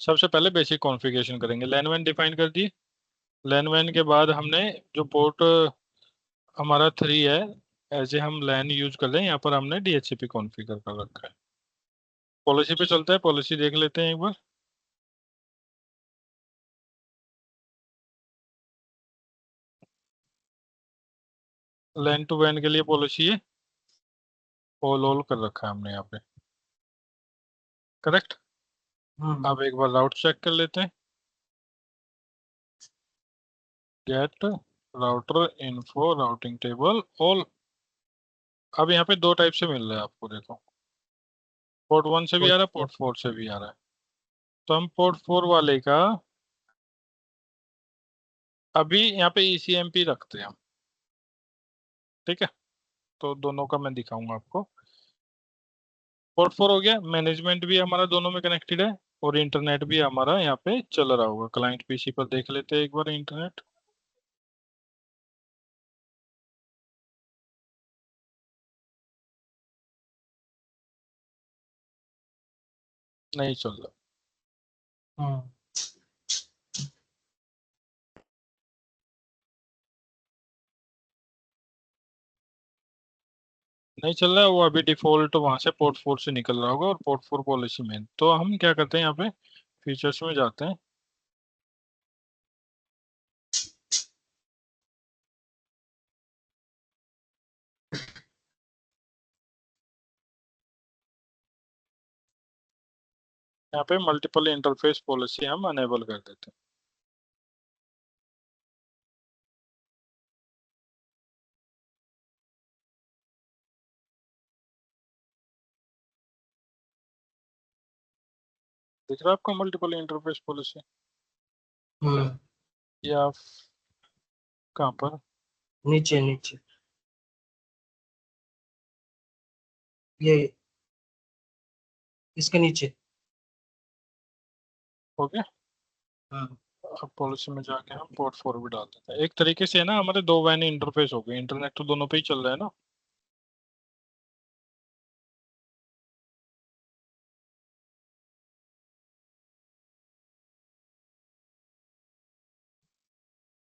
सबसे पहले बेसिक कॉन्फ़िगरेशन करेंगे। लैन वैन डिफाइन कर दिए। लैन वैन के बाद हमने जो पोर्ट हमारा 3 है, एज ए हम लैन यूज कर रहे हैं, यहाँ पर हमने डीएचसीपी कॉन्फ़िगर कर रखा है। पॉलिसी पे चलता है, पॉलिसी देख लेते हैं एक बार। लैन टू वैन के लिए पॉलिसी है, ऑल कर रखा है हमने यहाँ पे। करेक्ट। हम्म अब एक बार राउट चेक कर लेते हैं। Get router info routing table all. अब यहाँ पे दो टाइप से मिल रहा है आपको, देखो। पोर्ट 1 से भी आ रहा है, पोर्ट 4 से भी आ रहा है। तो हम पोर्ट 4 वाले का अभी यहाँ पे ईसीएमपी रखते हैं हम। ठीक है, तो दोनों का मैं दिखाऊंगा आपको। पोर्ट 4 हो गया। मैनेजमेंट भी हमारा दोनों में कनेक्टेड है, और इंटरनेट भी हमारा यहाँ पे चल रहा होगा। क्लाइंट पीसी पर देख लेते हैं एक बार इंटरनेट। नहीं चल रहा। हम्म नहीं चल रहा है वो अभी। डिफॉल्ट वहां से पोर्ट 4 से निकल रहा होगा, और पोर्ट 4 पॉलिसी में। तो हम क्या करते हैं, यहाँ पे फीचर्स में जाते हैं। यहाँ पे मल्टीपल इंटरफेस पॉलिसी हम अनेबल कर देते हैं। दिख रहा है आपको मल्टीपल इंटरफेस पॉलिसी? हम्म या कहाँ पर? नीचे नीचे ये इसके नीचे। हो गया। हम्म अब पॉलिसी में जाके हम पोर्ट 4 भी डाल देते हैं। एक तरीके से है ना, हमारे दो वैन इंटरफेस हो गए, इंटरनेट तो दोनों पे ही चल रहा है ना।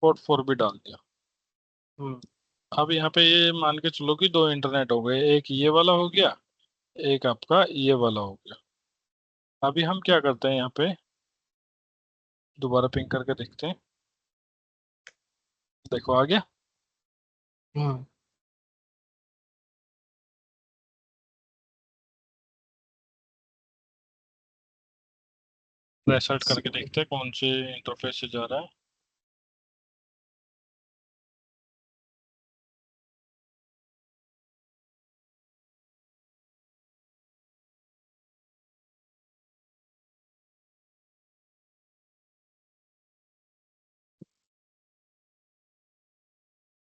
पोर्ट 4 भी डाल दिया। हम्म अब यहाँ पे ये मान के चलो कि दो इंटरनेट हो गए, एक ये वाला हो गया, एक आपका ये वाला हो गया। अभी हम क्या करते हैं, यहाँ पे दोबारा पिंग करके देखते हैं। देखो आ गया। हम्म रेसर्ट करके देखते हैं कौन से इंटरफेस से जा रहा है।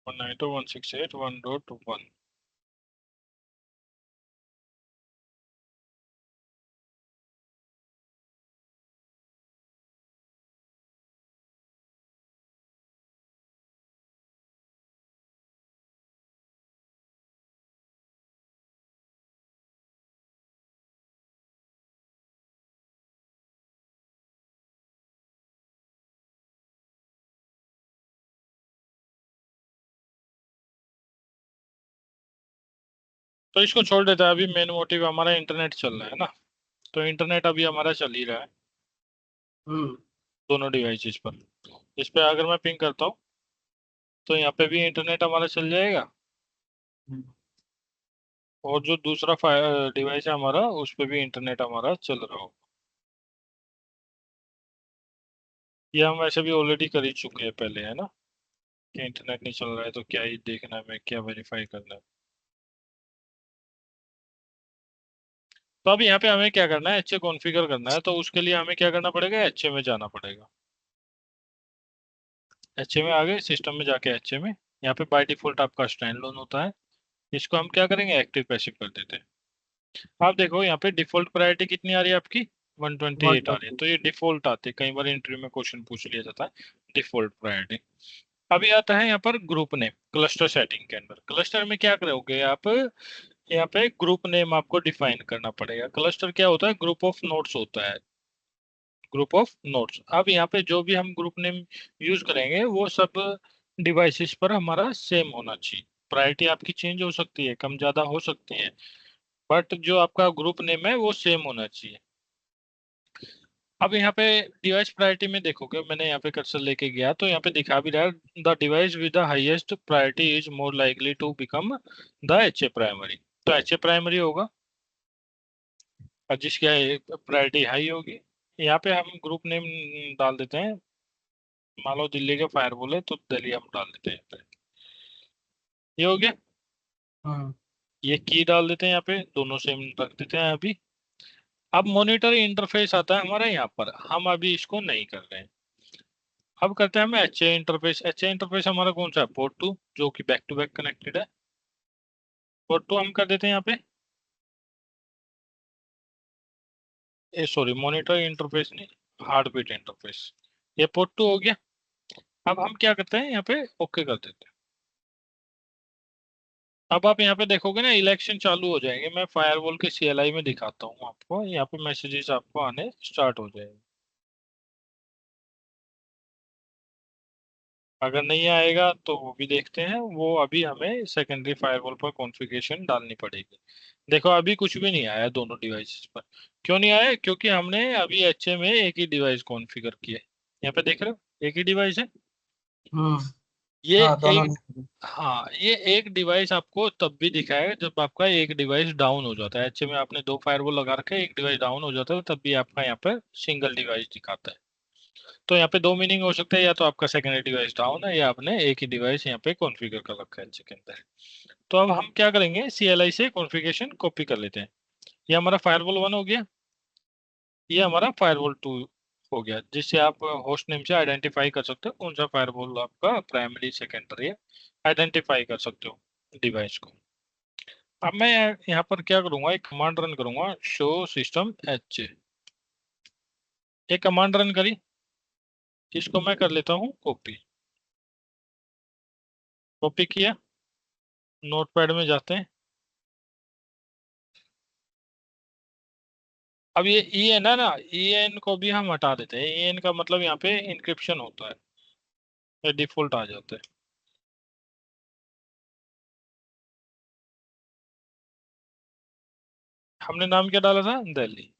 One nine two 168.1.1। तो इसको छोड़ देता है, अभी मेन मोटिव हमारा इंटरनेट चल रहा है ना। तो इंटरनेट अभी हमारा चल ही रहा है हम्म दोनों डिवाइसेस पर। इस पे अगर मैं पिंग करता हूँ तो यहाँ पे भी इंटरनेट हमारा चल जाएगा, हम्म। और जो दूसरा डिवाइस है हमारा उस पे भी इंटरनेट हमारा चल रहा होगा। ये हम वैसे भी ऑलरेडी कर ही चुके हैं पहले, है ना, कि इंटरनेट नहीं चल रहा है तो क्या ही देखना है, हमें क्या वेरीफाई करना है। तो अब यहाँ पे हमें क्या करना है, एचए कॉन्फ़िगर करना है, तो उसके लिए हमें क्या करना पड़ेगा, एचए में जाना पड़ेगा। एचए में आ गए, सिस्टम में जाके एचए में, यहाँ पे बाय डिफॉल्ट आपका स्टैंड लोन होता है, इसको हम क्या करेंगे, एक्टिव पैसिव कर देते हैं। आप देखो यहाँ पे डिफॉल्ट प्रायोरिटी कितनी आ रही है आपकी, 128 आ रही है। 120। तो ये डिफॉल्ट आते हैं, कई बार इंटरव्यू में क्वेश्चन पूछ लिया जाता है डिफॉल्ट प्रायोरिटी। अभी आता है यहाँ पर ग्रुप नेम, क्लस्टर सेटिंग के अंदर क्लस्टर में क्या करोगे आप, यहाँ पे ग्रुप नेम आपको डिफाइन करना पड़ेगा। क्लस्टर क्या होता है, ग्रुप ऑफ नोड्स होता है, ग्रुप ऑफ नोड्स। अब यहाँ पे जो भी हम ग्रुप नेम यूज करेंगे वो सब डिवाइसेस पर हमारा सेम होना चाहिए। प्रायोरिटी आपकी चेंज हो सकती है, कम ज्यादा हो सकती है, बट जो आपका ग्रुप नेम है वो सेम होना चाहिए। अब यहाँ पे डिवाइस प्रायोरिटी में देखोगे, मैंने यहाँ पे कर्सर लेके गया तो यहाँ पे दिखा भी रहा है, the device with the highest priority is more likely to become the HA primary. तो एचए प्राइमरी होगा, और जिसकी प्रायोरिटी हाई होगी। यहाँ पे हम ग्रुप नेम डाल देते हैं, मान लो दिल्ली का फायरवॉल है तो दिल्ली हम डाल देते हैं यहाँ पे। ये हो गया। हम्म ये की डाल देते हैं यहाँ पे, दोनों सेम रख देते हैं अभी। अब मॉनिटर इंटरफेस आता है हमारा यहाँ पर, हम अभी इसको नहीं कर रहे हैं। अब करते हैं हम H A interface. H A interface हमारा कौन सा है, पोर्ट 2, जो कि बैक टू बैक कनेक्टेड है। पोर्ट 2 हम कर देते हैं यहाँ पे, ए सॉरी, मॉनिटर इंटरफेस नहीं, हार्ट बीट इंटरफेस। ये पोर्ट 2 हो गया। अब हम क्या करते हैं, यहाँ पे ओके कर देते हैं। अब आप यहाँ पे देखोगे ना, इलेक्शन चालू हो जाएंगे। मैं फायरवॉल के सीएलआई में दिखाता हूँ आपको, यहाँ पे मैसेजेस आपको आने स्टार्ट हो जाएंगे। अगर नहीं आएगा तो वो भी देखते हैं, वो अभी हमें सेकेंडरी फायरवॉल पर कॉन्फ़िगरेशन डालनी पड़ेगी। देखो अभी कुछ भी नहीं आया दोनों डिवाइसेस पर। क्यों नहीं आया, क्योंकि हमने अभी एचए में एक ही डिवाइस कॉन्फ़िगर किया है। यहाँ पे देख रहे हो एक ही डिवाइस है। हम्म। ये हाँ, दोनों एक, में। हाँ ये एक डिवाइस आपको तब भी दिखाएगा जब आपका एक डिवाइस डाउन हो जाता है। एचए में आपने दो फायरवॉल लगा रखे, एक डिवाइस डाउन हो जाता है तब भी आपका यहाँ पे सिंगल डिवाइस दिखाता है। तो यहाँ पे दो मीनिंग हो सकता है, या तो आपका सेकेंडरी डिवाइस डाउन है, या आपने एक ही डिवाइस यहाँ पे कॉन्फ़िगर कर रखा है एचए के अंदर। तो अब हम क्या करेंगे, सीएलआई से कॉन्फ़िगरेशन कॉपी कर लेते हैं। ये हमारा फायरवॉल 1 हो गया, ये हमारा फायरवॉल 2 हो गया, जिससे आप होस्ट नेम से आइडेंटिफाई कर सकते हो कौन सा फायरवॉल आपका प्राइमरी सेकेंडरी है, आइडेंटिफाई कर सकते हो डिवाइस को। अब मैं यहाँ पर क्या करूंगा, एक कमांड रन करूंगा, शो सिस्टम एच। एक कमांड रन करी, इसको मैं कर लेता हूँ कॉपी। कॉपी किया, नोटपैड में जाते हैं। अब ये ई एन है ना, ई एन को भी हम हटा देते हैं। ई एन का मतलब यहाँ पे इंक्रिप्शन होता है, ये डिफॉल्ट आ जाता है। हमने नाम क्या डाला था, दिल्ली।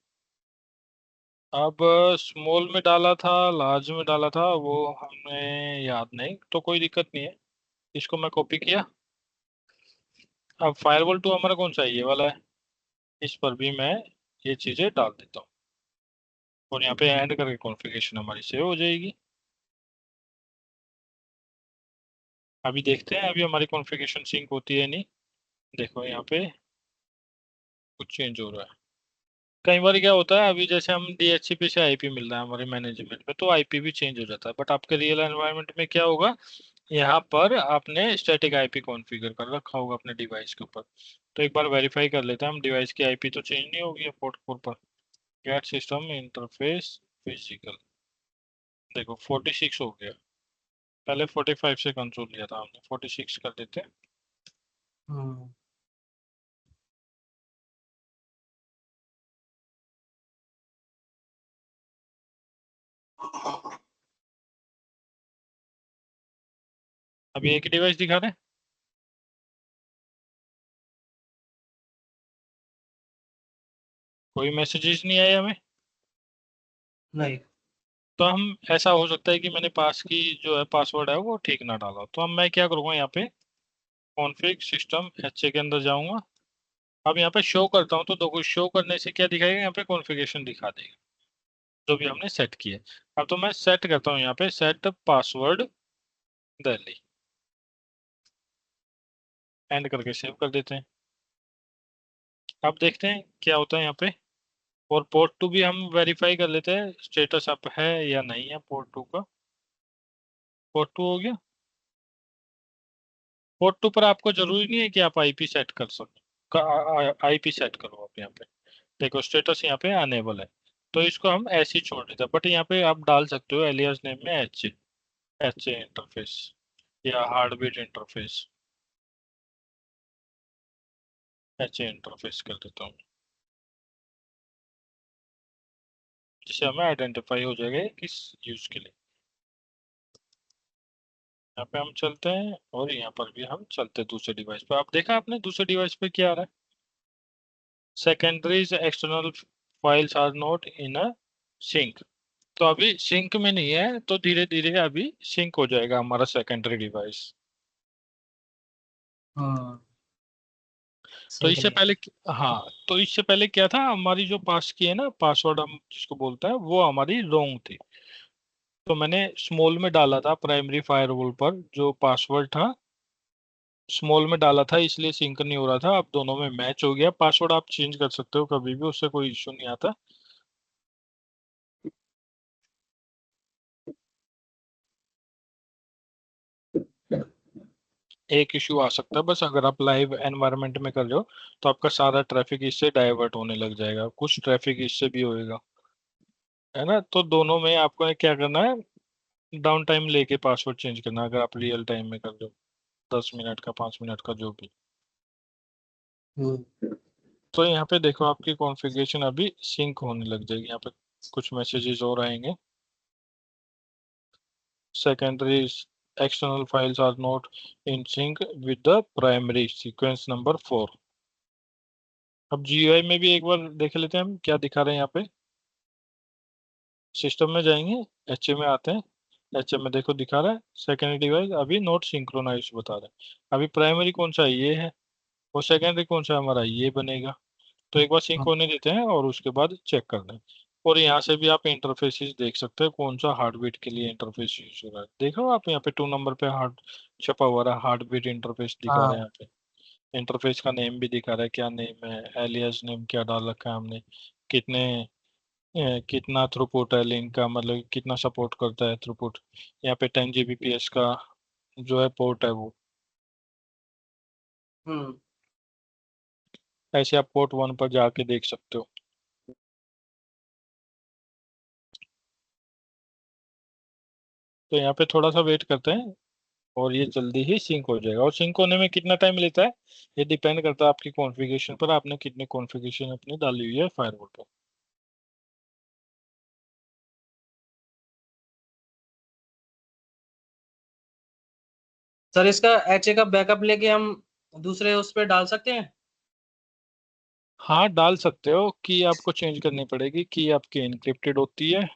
अब स्मॉल में डाला था, लार्ज में डाला था, वो हमें याद नहीं, तो कोई दिक्कत नहीं है। इसको मैं कॉपी किया। अब फायरवॉल 2 हमारा कौन सा है, ये वाला है। इस पर भी मैं ये चीजें डाल देता हूँ, और यहाँ पे ऐड करके कॉन्फ़िगरेशन हमारी सेव हो जाएगी। अभी देखते हैं अभी हमारी कॉन्फ़िगरेशन सिंक होती है नहीं। देखो यहाँ पे कुछ चेंज हो रहा है। कई बार क्या होता है, अभी जैसे हम डीएचसीपी से आईपी मिल रहा है हमारे मैनेजमेंट में, तो आईपी भी चेंज हो जाता है। बट आपके रियल एनवायरनमेंट में क्या होगा, यहाँ पर आपने स्टैटिक आईपी कॉन्फ़िगर कर रखा होगा अपने डिवाइस के ऊपर। तो एक बार वेरीफाई कर लेते हैं हम, डिवाइस की आईपी तो चेंज नहीं होगी पोर्ट 4 पर। गेट सिस्टम इंटरफेस फिजिकल, देखो 46 हो गया। पहले 45 से कंट्रोल लिया था हमने, 46 कर देते हैं। हम्म। अभी एक ही डिवाइस दिखा रहे हैं, कोई मैसेजेस नहीं आए हमें। नहीं। तो हम, ऐसा हो सकता है कि मैंने पास की जो है पासवर्ड है वो ठीक ना डाला हो। तो अब मैं क्या करूँगा, यहाँ पे कॉन्फ़िग सिस्टम एचए के अंदर जाऊंगा। अब यहाँ पे शो करता हूँ, तो देखो शो करने से क्या दिखाएगा, यहाँ पे कॉन्फ़िगरेशन दिखा देगा जो भी हमने सेट किया। अब तो मैं सेट करता हूँ यहाँ पे, सेट पासवर्ड दिल्ली, एंड करके सेव कर देते हैं। अब देखते हैं क्या होता है यहाँ पे। और पोर्ट 2 भी हम वेरीफाई कर लेते हैं, स्टेटस अप है या नहीं है पोर्ट 2 का। पोर्ट 2 हो गया। पोर्ट 2 पर आपको जरूरी नहीं है कि आप आईपी सेट कर सको, आईपी सेट करो आप यहाँ पे। देखो स्टेटस यहाँ पे अनेबल है, तो इसको हम ऐसे ही छोड़ देते हैं। बट यहाँ पे आप डाल सकते हो एलियास नेम में एच, एच इंटरफेस या हार्टबीट इंटरफेस। एच इंटरफेस कर देता हूँ, जिससे हमें आइडेंटिफाई हो जाएगा ये किस यूज के लिए। यहाँ पे हम चलते हैं, और यहाँ पर भी हम चलते हैं दूसरे डिवाइस पे। आप देखा आपने दूसरे डिवाइस पे क्या आ रहा है, secondaries external files are not in a sync. तो अभी सिंक में नहीं है, तो धीरे धीरे अभी सिंक हो जाएगा हमारा सेकेंडरी डिवाइस। हाँ, तो सिंक इससे नहीं। पहले, हाँ, तो इससे पहले क्या था, हमारी जो पास की है ना पासवर्ड हम जिसको बोलते हैं, वो हमारी रॉन्ग थी। तो मैंने स्मॉल में डाला था प्राइमरी फायरवॉल पर, जो पासवर्ड था स्मॉल में डाला था, इसलिए सिंक नहीं हो रहा था। अब दोनों में मैच हो गया। पासवर्ड आप चेंज कर सकते हो कभी भी, उससे कोई इश्यू नहीं आता। एक इश्यू आ सकता है बस, अगर आप लाइव एनवायरनमेंट में कर रहे हो, तो आपका सारा ट्रैफिक इससे डाइवर्ट होने लग जाएगा, कुछ ट्रैफिक इससे भी होएगा, है ना। तो दोनों में आपको क्या करना है, डाउन टाइम लेके पासवर्ड चेंज करना है, अगर आप रियल टाइम में कर रहे हो, 10 मिनट का, 5 मिनट का, जो भी। हम्म। तो यहाँ पे देखो आपकी कॉन्फ़िगरेशन अभी सिंक होने लग जाएगी। यहाँ पे कुछ मैसेजेस और आएंगे, secondary external files are not in sync with the primary sequence number 4। अब जीयूआई में भी एक बार देख लेते हैं हम क्या दिखा रहे हैं यहाँ पे। सिस्टम में जाएंगे, एचए में आते हैं। एचए में देखो दिखा रहा है सेकेंडरी डिवाइस अभी नॉट सिंक्रोनाइज बता रहा है। अभी प्राइमरी कौन सा है, ये है। और सेकेंडरी कौन सा है हमारा, ये बनेगा। तो एक बार सिंक हाँ। होने देते हैं, और उसके बाद चेक कर लें। और यहाँ से भी आप इंटरफेसेस देख सकते हैं, कौन सा हार्टबीट के लिए इंटरफेस यूज हो रहा है। देखो आप यहाँ पे 2 नंबर पे हार्ट छपा हुआ है, हार्टबीट इंटरफेस दिखा रहे हैं हाँ। यहाँ पे। इंटरफेस का नेम भी दिखा रहा है, क्या नेम है, एलियास नेम क्या डाल रखा है हमने, कितने कितना थ्रूपुट है लिंक का, मतलब कितना सपोर्ट करता है थ्रूपुट। यहाँ पे 10 Gbps का जो है पोर्ट है वो। हम्म। ऐसे आप पोर्ट 1 पर जाके देख सकते हो। तो यहाँ पे थोड़ा सा वेट करते हैं और ये जल्दी ही सिंक हो जाएगा। और सिंक होने में कितना टाइम लेता है ये डिपेंड करता है आपकी कॉन्फ़िगरेशन पर, आपने कितनी कॉन्फ़िगरेशन अपनी डाली हुई है फायरवॉल पर। सर इसका HA का बैकअप लेके हम दूसरे उस पर डाल सकते हैं? हाँ डाल सकते हो, की आपको चेंज करनी पड़ेगी, की आपकी एनक्रिप्टेड होती है।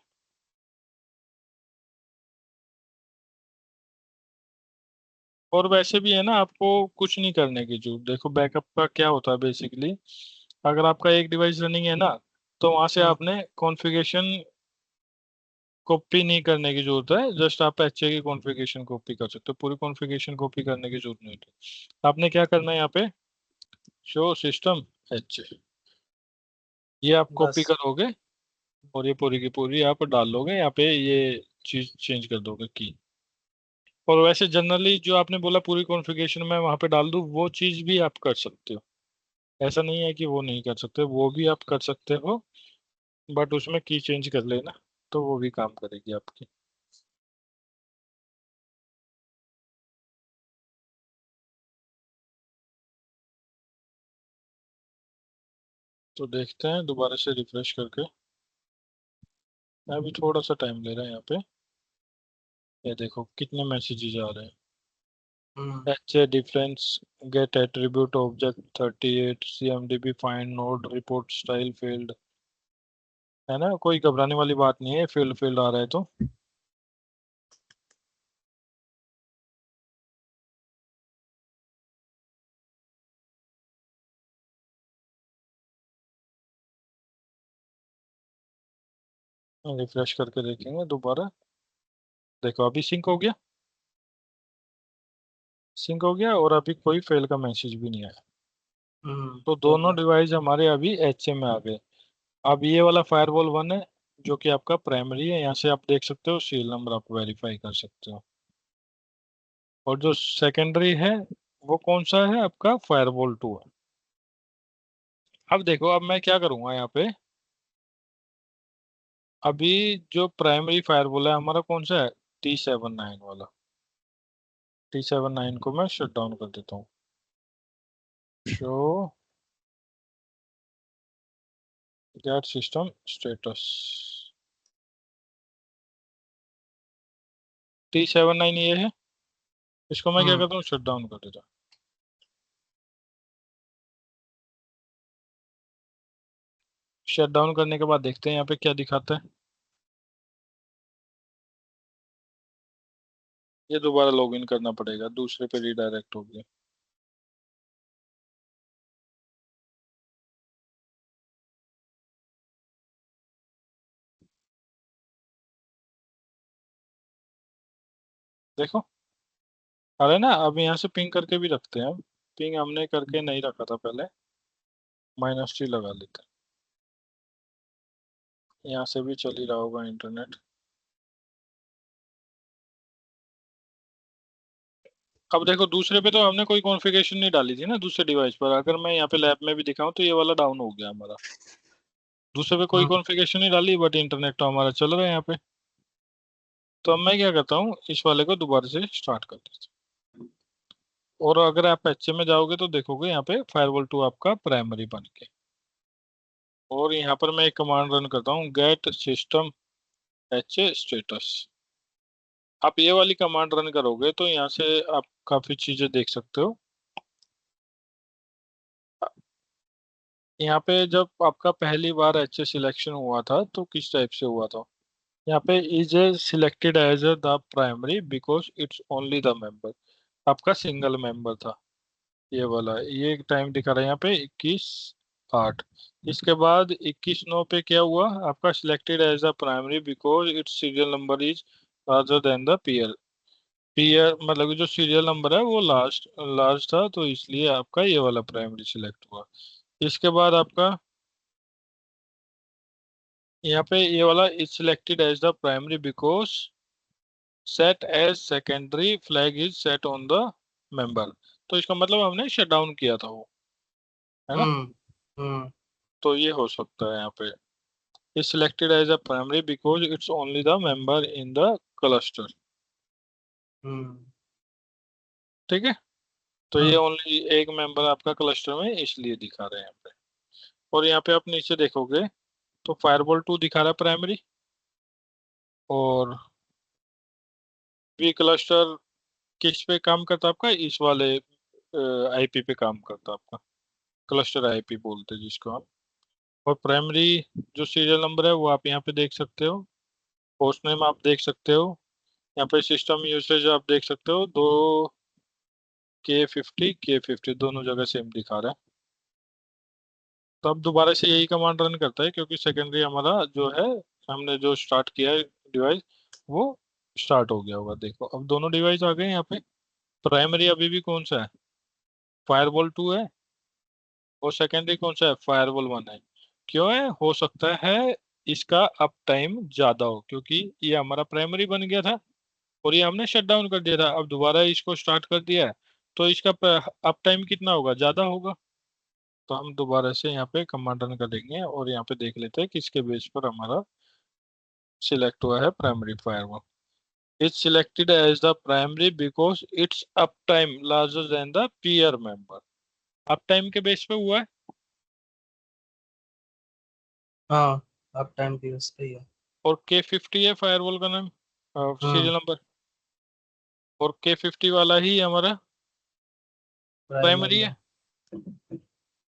और वैसे भी है ना, आपको कुछ नहीं करने की जरूरत। देखो बैकअप का क्या होता है बेसिकली, अगर आपका एक डिवाइस रनिंग है ना, तो वहां से हम्म। आपने कॉन्फ़िगरेशन कॉपी नहीं करने की जरूरत है। जस्ट आप एचए की कॉन्फ़िगरेशन कॉपी कर सकते हो, पूरी कॉन्फ़िगरेशन कॉपी करने की जरूरत नहीं होती। आपने क्या करना है यहाँ पे, शो सिस्टम एचए, ये आप कॉपी बस। करोगे और ये पूरी की पूरी आप डाल लोगे यहाँ पे, ये चीज चेंज कर दोगे की। और वैसे जनरली जो आपने बोला पूरी कॉन्फ़िगरेशन में वहां पे डाल दूं, वो चीज भी आप कर सकते हो। ऐसा नहीं है कि वो नहीं कर सकते, वो भी आप कर सकते हो, बट उसमें की चेंज कर लेना तो वो भी काम करेगी आपकी। तो देखते हैं दोबारा से रिफ्रेश करके, अभी थोड़ा सा टाइम ले रहा है यहाँ पे। ये देखो कितने मैसेजेस आ रहे हैं। हम्म। HA difference, get attribute object 38, CMDB find node report style field. है ना, कोई घबराने वाली बात नहीं है, फील्ड फील्ड आ रहा है तो। रिफ्रेश करके देखेंगे दोबारा। देखो अभी सिंक हो गया, सिंक हो गया और अभी कोई फेल का मैसेज भी नहीं आया। तो हो दोनों गया। डिवाइस हमारे अभी HA में आ गए। अब ये वाला फायरवॉल 1 है जो कि आपका प्राइमरी है, यहाँ से आप देख सकते हो सीरियल नंबर आप वेरीफाई कर सकते हो। और जो सेकेंडरी है वो कौन सा है, आपका फायरवॉल 2 है। अब देखो, अब मैं क्या करूंगा यहाँ पे, अभी जो प्राइमरी फायरवॉल है हमारा कौन सा है, T79 वाला। T79 को मैं शट डाउन कर देता हूँ। Show gate system status, T79 ये है, इसको मैं क्या हम्म। करता हूँ, शट डाउन कर देता हूँ। शट डाउन करने के बाद देखते हैं यहाँ पे क्या दिखाता है। ये दोबारा लॉगिन करना पड़ेगा, दूसरे पे रिडायरेक्ट हो गया। देखो अरे ना, अब यहाँ से पिंग करके भी रखते हैं। पिंग हमने करके नहीं रखा था पहले, -T लगा लेते हैं। यहाँ से भी चल ही रहा होगा इंटरनेट। अब देखो दूसरे पे तो हमने कोई कॉन्फ़िगरेशन नहीं डाली थी ना दूसरे डिवाइस पर, अगर मैं यहाँ पे लैब में भी दिखाऊं तो ये वाला डाउन हो गया हमारा। दूसरे पे कोई हम्म। कॉन्फ़िगरेशन नहीं डाली, बट इंटरनेट तो हमारा चल रहा है यहाँ पे। तो अब मैं क्या करता हूँ, इस वाले को दोबारा से स्टार्ट कर देता हूँ। और अगर आप HA में जाओगे तो देखोगे यहाँ पे फायरवॉल 2 आपका प्राइमरी बन के। और यहाँ पर मैं एक कमांड रन करता हूँ, गेट सिस्टम HA स्टेटस। आप ये वाली कमांड रन करोगे तो यहाँ से आप काफी चीजें देख सकते हो। यहाँ पे जब आपका पहली बार HA सिलेक्शन हुआ था तो किस टाइप से हुआ था, यहाँ पे is a selected as the primary because it's only the member, आपका सिंगल मेंबर था। ये वाला ये टाइम दिखा रहा है यहाँ पे 21/8। इसके बाद 21/9 पे क्या हुआ, आपका selected as the primary because its serial number is larger than the peer. Peer मतलब कि जो सीरियल नंबर है वो लास्ट लार्ज था, तो इसलिए आपका ये वाला प्राइमरी सिलेक्ट हुआ। इसके बाद आपका यहाँ पे ये वाला is selected as the primary because set as secondary flag is set on the member. तो इसका मतलब हमने शट डाउन किया था वो, है ना। हम्म। हम्म। तो ये हो सकता है यहाँ पे, is selected as a primary because it's only the member in the cluster। ठीक है, तो ये हम्म। ओनली एक मेंबर आपका क्लस्टर में इसलिए दिखा रहे हैं यहाँ पे। और यहाँ पे आप नीचे देखोगे तो फायरवॉल 2 दिखा रहा है प्राइमरी, और वी क्लस्टर किस पे काम करता है आपका, इस वाले आईपी पे काम करता है आपका, क्लस्टर आईपी बोलते हैं जिसको हम। और प्राइमरी जो सीरियल नंबर है वो आप यहाँ पे देख सकते हो, होस्ट नेम आप देख सकते हो, यहाँ पे सिस्टम यूसेज आप देख सकते हो, दो K50 दोनों जगह सेम दिखा रहा है। तो अब दोबारा से यही कमांड रन करता है क्योंकि सेकेंडरी हमारा जो है, हमने जो स्टार्ट किया है डिवाइस, वो स्टार्ट हो गया होगा। देखो अब दोनों डिवाइस आ गए यहाँ पे। प्राइमरी अभी भी कौन सा है, फायरवॉल 2 है, और सेकेंडरी कौन सा है, फायरवॉल 1 है। क्यों है, हो सकता है इसका अप टाइम ज्यादा हो, क्योंकि ये हमारा प्राइमरी बन गया था और ये हमने शट डाउन कर दिया था, अब दोबारा इसको स्टार्ट कर दिया है, तो इसका अप टाइम कितना होगा, ज्यादा होगा। तो हम दोबारा से यहाँ पे कमांड रन करेंगे और यहाँ पे देख लेते हैं किसके बेस पर हमारा सिलेक्ट हुआ है primary firewall. It's selected as the primary because its uptime larger than the peer member। uptime के बेस पे हुआ है। हाँ, अब टाइम की उस पे ही है। और K50 है फायरवॉल का नाम, हम्म। सीरियल नंबर, और K50 वाला ही हमारा प्राइमरी प्राइमरी है। है।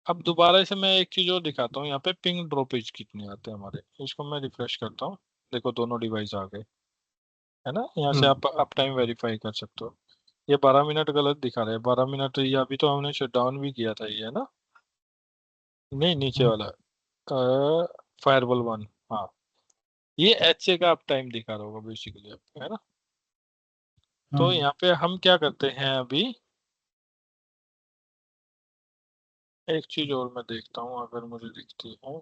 अब दोबारा से मैं एक चीज और दिखाता हूँ, यहाँ पे पिंग ड्रॉपेज कितने आते हैं हमारे, इसको मैं रिफ्रेश करता हूँ। देखो दोनों डिवाइस आ गए, है ना, यहाँ से हम्म। आप अप टाइम वेरीफाई कर सकते हो। ये 12 मिनट गलत दिखा रहे हैं, 12 मिनट, ये अभी तो हमने शट डाउन भी किया था ये, है ना, नहीं नीचे हम्म। वाला फायरवॉल 1। हाँ, ये एच ए का अप टाइम दिखा रहा होगा बेसिकली आपको, है ना। तो हम्म। यहाँ पे हम क्या करते हैं अभी, एक चीज और मैं देखता हूँ अगर मुझे दिखती है।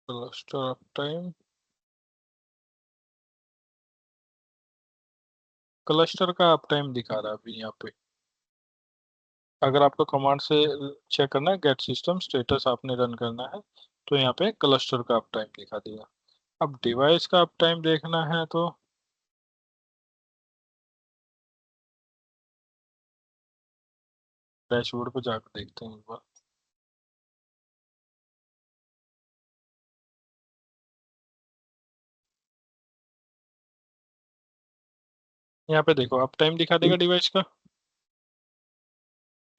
क्लस्टर अप टाइम, क्लस्टर का अप टाइम दिखा रहा है अभी यहाँ पे। अगर आपको कमांड से चेक करना है, गेट सिस्टम स्टेटस आपने रन करना है, तो यहाँ पे क्लस्टर का अप टाइम दिखा देगा। अब डिवाइस का अप टाइम देखना है तो डैशबोर्ड पे जाकर देखते हैं एक बार। यहाँ पे देखो अप टाइम दिखा देगा डिवाइस का,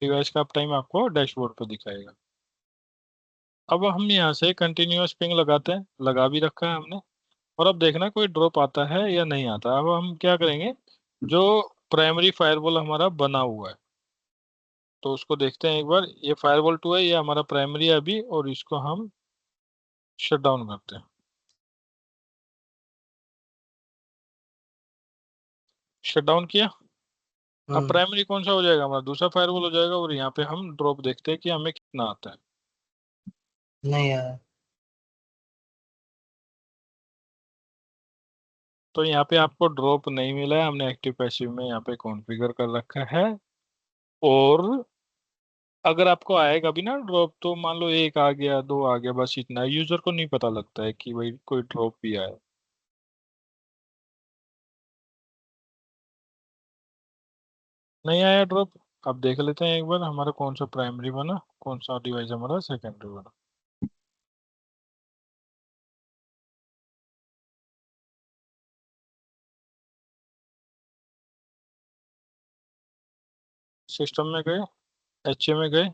डिवाइस का अप टाइम आपको डैशबोर्ड पे दिखाएगा। अब हम यहाँ से कंटिन्यूअस पिंग लगाते हैं, लगा भी रखा है हमने, और अब देखना कोई ड्रॉप आता है या नहीं आता। अब हम क्या करेंगे, जो प्राइमरी फायरवॉल हमारा बना हुआ है, तो उसको देखते हैं एक बार। ये फायरवॉल 2 है, ये हमारा प्राइमरी है अभी, और इसको हम शट डाउन करते हैं। शट डाउन किया। अब हम्म। प्राइमरी कौन सा हो जाएगा, हमारा दूसरा फायरवॉल हो जाएगा, और यहाँ पे हम ड्रॉप देखते हैं कि हमें कितना आता है। नहीं आया। तो यहाँ पे आपको ड्रॉप नहीं मिला है, हमने एक्टिव पैसिव में यहाँ पे कॉन्फ़िगर कर रखा है। और अगर आपको आएगा भी ना ड्रॉप, तो मान लो एक आ गया, दो आ गया, बस इतना, यूजर को नहीं पता लगता है कि भाई कोई ड्रॉप भी आया। नहीं आया ड्रॉप। अब देख लेते हैं एक बार हमारा कौन सा प्राइमरी बना, कौन सा डिवाइस हमारा सेकेंडरी बना। सिस्टम में गए, एच ए में गए,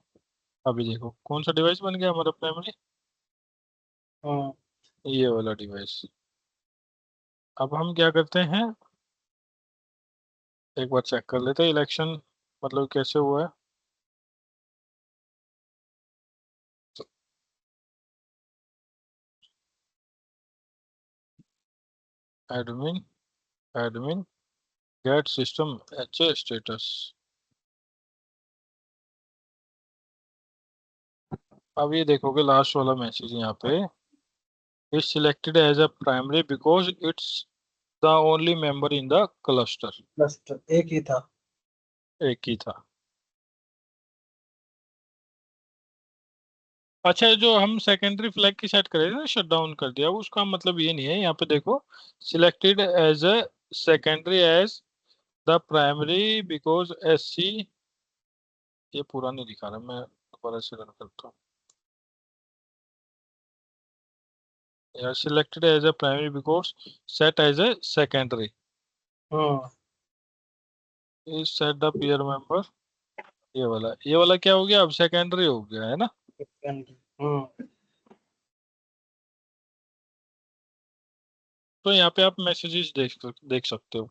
अभी देखो कौन सा डिवाइस बन गया हमारा प्राइमरी, हम्म। ये वाला डिवाइस। अब हम क्या करते हैं, एक बार चेक कर लेते हैं इलेक्शन मतलब कैसे हुआ है। Admin, admin, get system H A status. अब ये देखोगे लास्ट वाला मैसेज यहाँ पे, is selected as a primary because it's the only member in the cluster, cluster एक ही था। एक ही था। अच्छा, जो हम सेकेंडरी फ्लैग की सेट करे थे ना, शट डाउन कर दिया, उसका मतलब ये नहीं है। यहाँ पे देखो, selected as a secondary as the primary because as see, ये पूरा नहीं दिखा रहा, मैं दोबारा से रन करता हूँ। यार, selected as a primary because set as a secondary hmm is set the peer member. ये वाला क्या हो गया, अब सेकेंडरी हो गया है ना। हम्म तो यहाँ पे आप मैसेजेस देख सकते हो,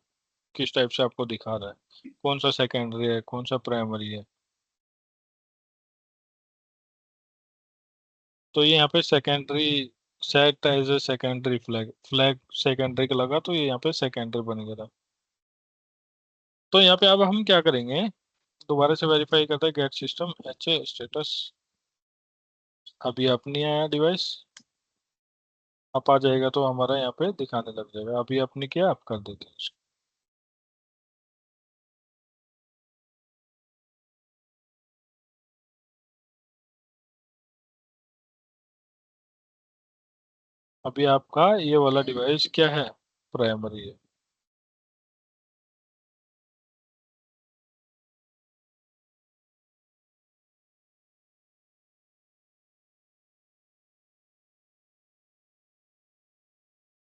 किस टाइप से आपको दिखा रहा है, कौन सा सेकेंडरी है, कौन सा प्राइमरी है। तो ये यहाँ पे secondary set as a secondary flag, flag secondary का लगा, तो ये यहाँ पे सेकेंडरी बन गया था। तो यहाँ पे अब हम क्या करेंगे, दोबारा से वेरीफाई करते हैं, गेट सिस्टम एच स्टेटस। अभी अपनी आया डिवाइस, आप आ जाएगा तो हमारा यहाँ पे दिखाने लग जाएगा। अभी अपनी क्या आप कर देते हैं इसको। अभी आपका ये वाला डिवाइस क्या है, प्राइमरी है।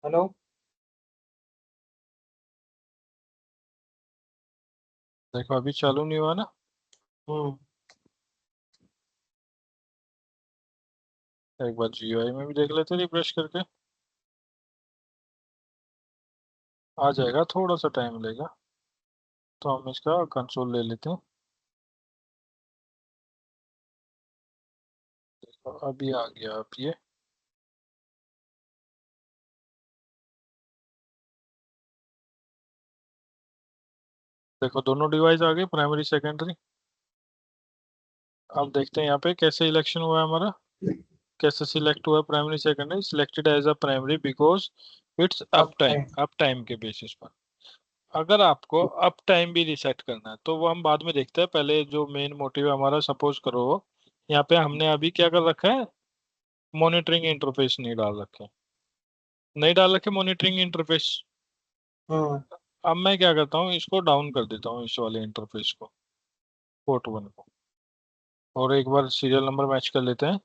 हेलो। देखो अभी चालू नहीं हुआ ना। हम्म एक बार जीयूआई में भी देख लेते रिफ्रेश करके, आ जाएगा, थोड़ा सा टाइम लेगा। तो हम इसका कंसोल ले लेते हैं। तो अभी आ गया अब ये। देखो दोनों डिवाइस आ गए, प्राइमरी सेकेंडरी। अब देखते हैं यहाँ पे कैसे इलेक्शन हुआ है हमारा, कैसे सिलेक्ट हुआ primary secondary. Selected as a primary because it's up अब टाइम, टाइम। अप टाइम के बेसिस पर। अगर आपको अप टाइम भी रिसेट करना है तो वो हम बाद में देखते हैं, पहले जो मेन मोटिव है हमारा, सपोज करो यहाँ पे हमने अभी क्या कर रखा है, मॉनिटरिंग इंटरफेस नहीं डाल रखे, नहीं डाल रखे मॉनिटरिंग इंटरफेस। हम्म अब मैं क्या करता हूँ, इसको डाउन कर देता हूँ, इस वाले इंटरफेस को, पोर्ट 1 को। और एक बार सीरियल नंबर मैच कर लेते हैं,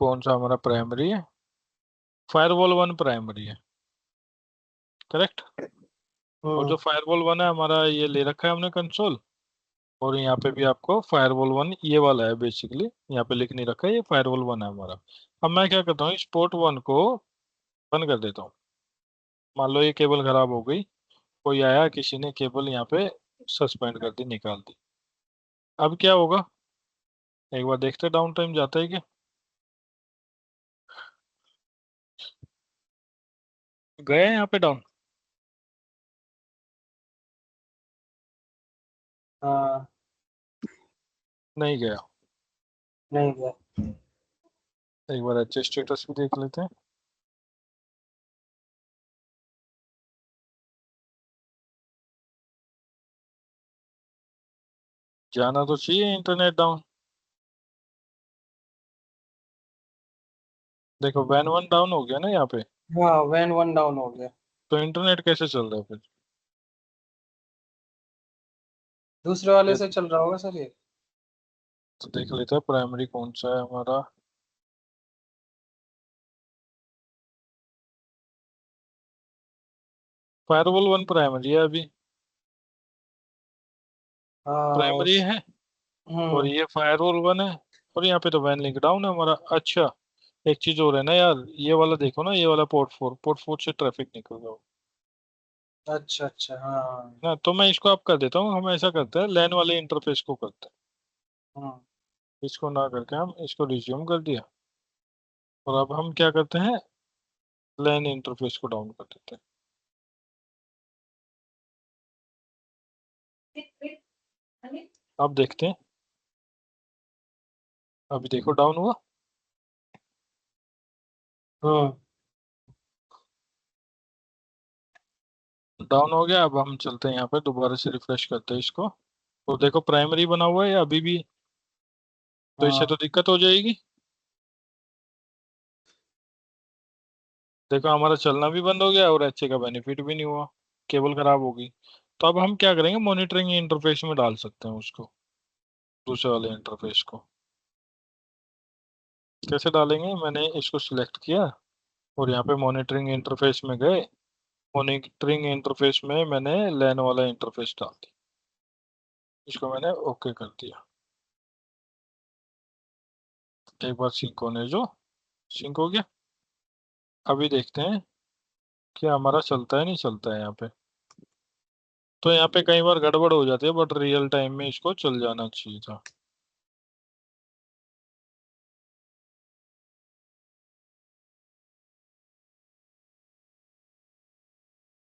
कौन सा हमारा प्राइमरी है। फायरवॉल 1 प्राइमरी है, करेक्ट। और हम्म जो फायरवॉल 1 है हमारा, ये ले रखा है हमने कंसोल। और यहाँ पे भी आपको फायरवॉल 1 ये वाला है बेसिकली, यहाँ पे लिख नहीं रखा है, ये फायरवॉल 1 है हमारा। अब मैं क्या करता हूँ, इस पोर्ट 1 को बंद कर देता हूँ। मान लो ये केबल खराब हो गई, कोई आया, किसी ने केबल यहाँ पे सस्पेंड कर दी, निकाल दी। अब क्या होगा, एक बार देखते डाउन टाइम जाता है क्या। गए यहाँ पे डाउन, हाँ। नहीं गया। नहीं गया। एक बार एच स्टेटस भी देख लेते हैं। जाना तो चाहिए इंटरनेट डाउन। देखो वैन 1 डाउन हो गया ना यहाँ पे। हाँ, वैन वन डाउन हो गया। तो इंटरनेट कैसे चल रहा है फिर। दूसरे वाले ये से चल रहा होगा सर ये। तो देख लेते हैं प्राइमरी कौन सा है हमारा। फायरवॉल 1 प्राइमरी है अभी, हाँ प्राइमरी उस। है। और हम्म ये फायरवॉल 1 है। और यहाँ पे तो वैन लिंक डाउन है हमारा। अच्छा, एक चीज और है ना यार, ये वाला देखो ना, ये वाला पोर्ट 4 से ट्रैफिक निकल रहा हो अच्छा अच्छा हाँ। ना। तो मैं इसको आप कर देता हूँ, हम ऐसा करते हैं, लैन वाले इंटरफेस को करते हैं। हम्म इसको ना करके हम इसको रिज्यूम कर दिया। और अब हम क्या करते हैं, लैन इंटरफेस को डाउन कर देते हैं। अब देखते हैं, अभी देखो डाउन हुआ। हम्म डाउन हो गया। अब हम चलते हैं यहाँ पे, दोबारा से रिफ्रेश करते हैं इसको। तो देखो प्राइमरी बना हुआ है या अभी भी? तो इससे हाँ। तो दिक्कत हो जाएगी। देखो हमारा चलना भी बंद हो गया और एचए का बेनिफिट भी नहीं हुआ, केबल खराब होगी। तो अब हम क्या करेंगे, मॉनिटरिंग इंटरफेस में डाल सकते हैं उसको, दूसरे वाले इंटरफेस को। कैसे डालेंगे, मैंने इसको सिलेक्ट किया और यहाँ पे मॉनिटरिंग इंटरफेस में गए। मॉनिटरिंग इंटरफेस में मैंने लैन वाला इंटरफेस डाल दिया, इसको मैंने ओके कर दिया। एक बार सिंक होने जो, सिंक हो गया। अभी देखते हैं कि हमारा चलता है नहीं चलता है यहाँ पे। तो यहाँ पे कई बार गड़बड़ हो जाती है, बट रियल टाइम में इसको चल जाना चाहिए था।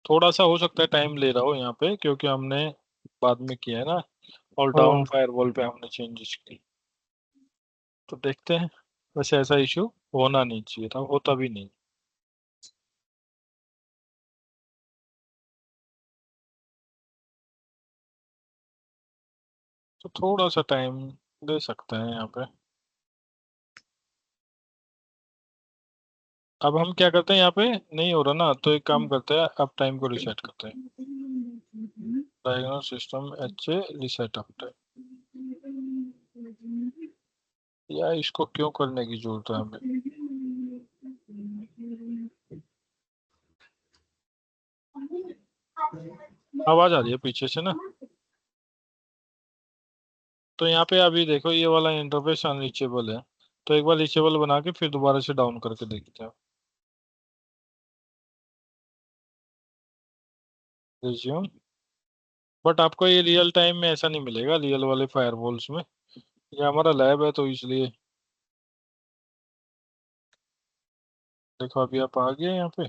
थोड़ा सा हो सकता है टाइम ले रहा हो यहाँ पे, क्योंकि हमने बाद में किया है ना, और डाउन हाँ। फायरवॉल पे हमने चेंजेस की। तो देखते हैं। वैसे ऐसा इशू होना नहीं चाहिए था, होता भी नहीं। तो थोड़ा सा टाइम दे सकते हैं यहाँ पे। अब हम क्या करते हैं, यहाँ पे नहीं हो रहा ना, तो एक काम करते हैं, अब टाइम को रिसेट करते हैं। डायग्नोस सिस्टम एच ए रिसेट अप टाइम। या इसको क्यों करने की जरूरत है हमें? आवाज आ रही है पीछे से ना। तो यहाँ पे अभी देखो ये वाला इंटरफेस अनरीचेबल है। तो एक बार रीचेबल बना के फिर दोबारा से डाउन करके देखते हैं। रिज्यूम। बट आपको ये रियल टाइम में ऐसा नहीं मिलेगा, रियल वाले फायरवॉल्स में। ये हमारा लैब है तो इसलिए। देखो अभी आप आ गए यहाँ पे।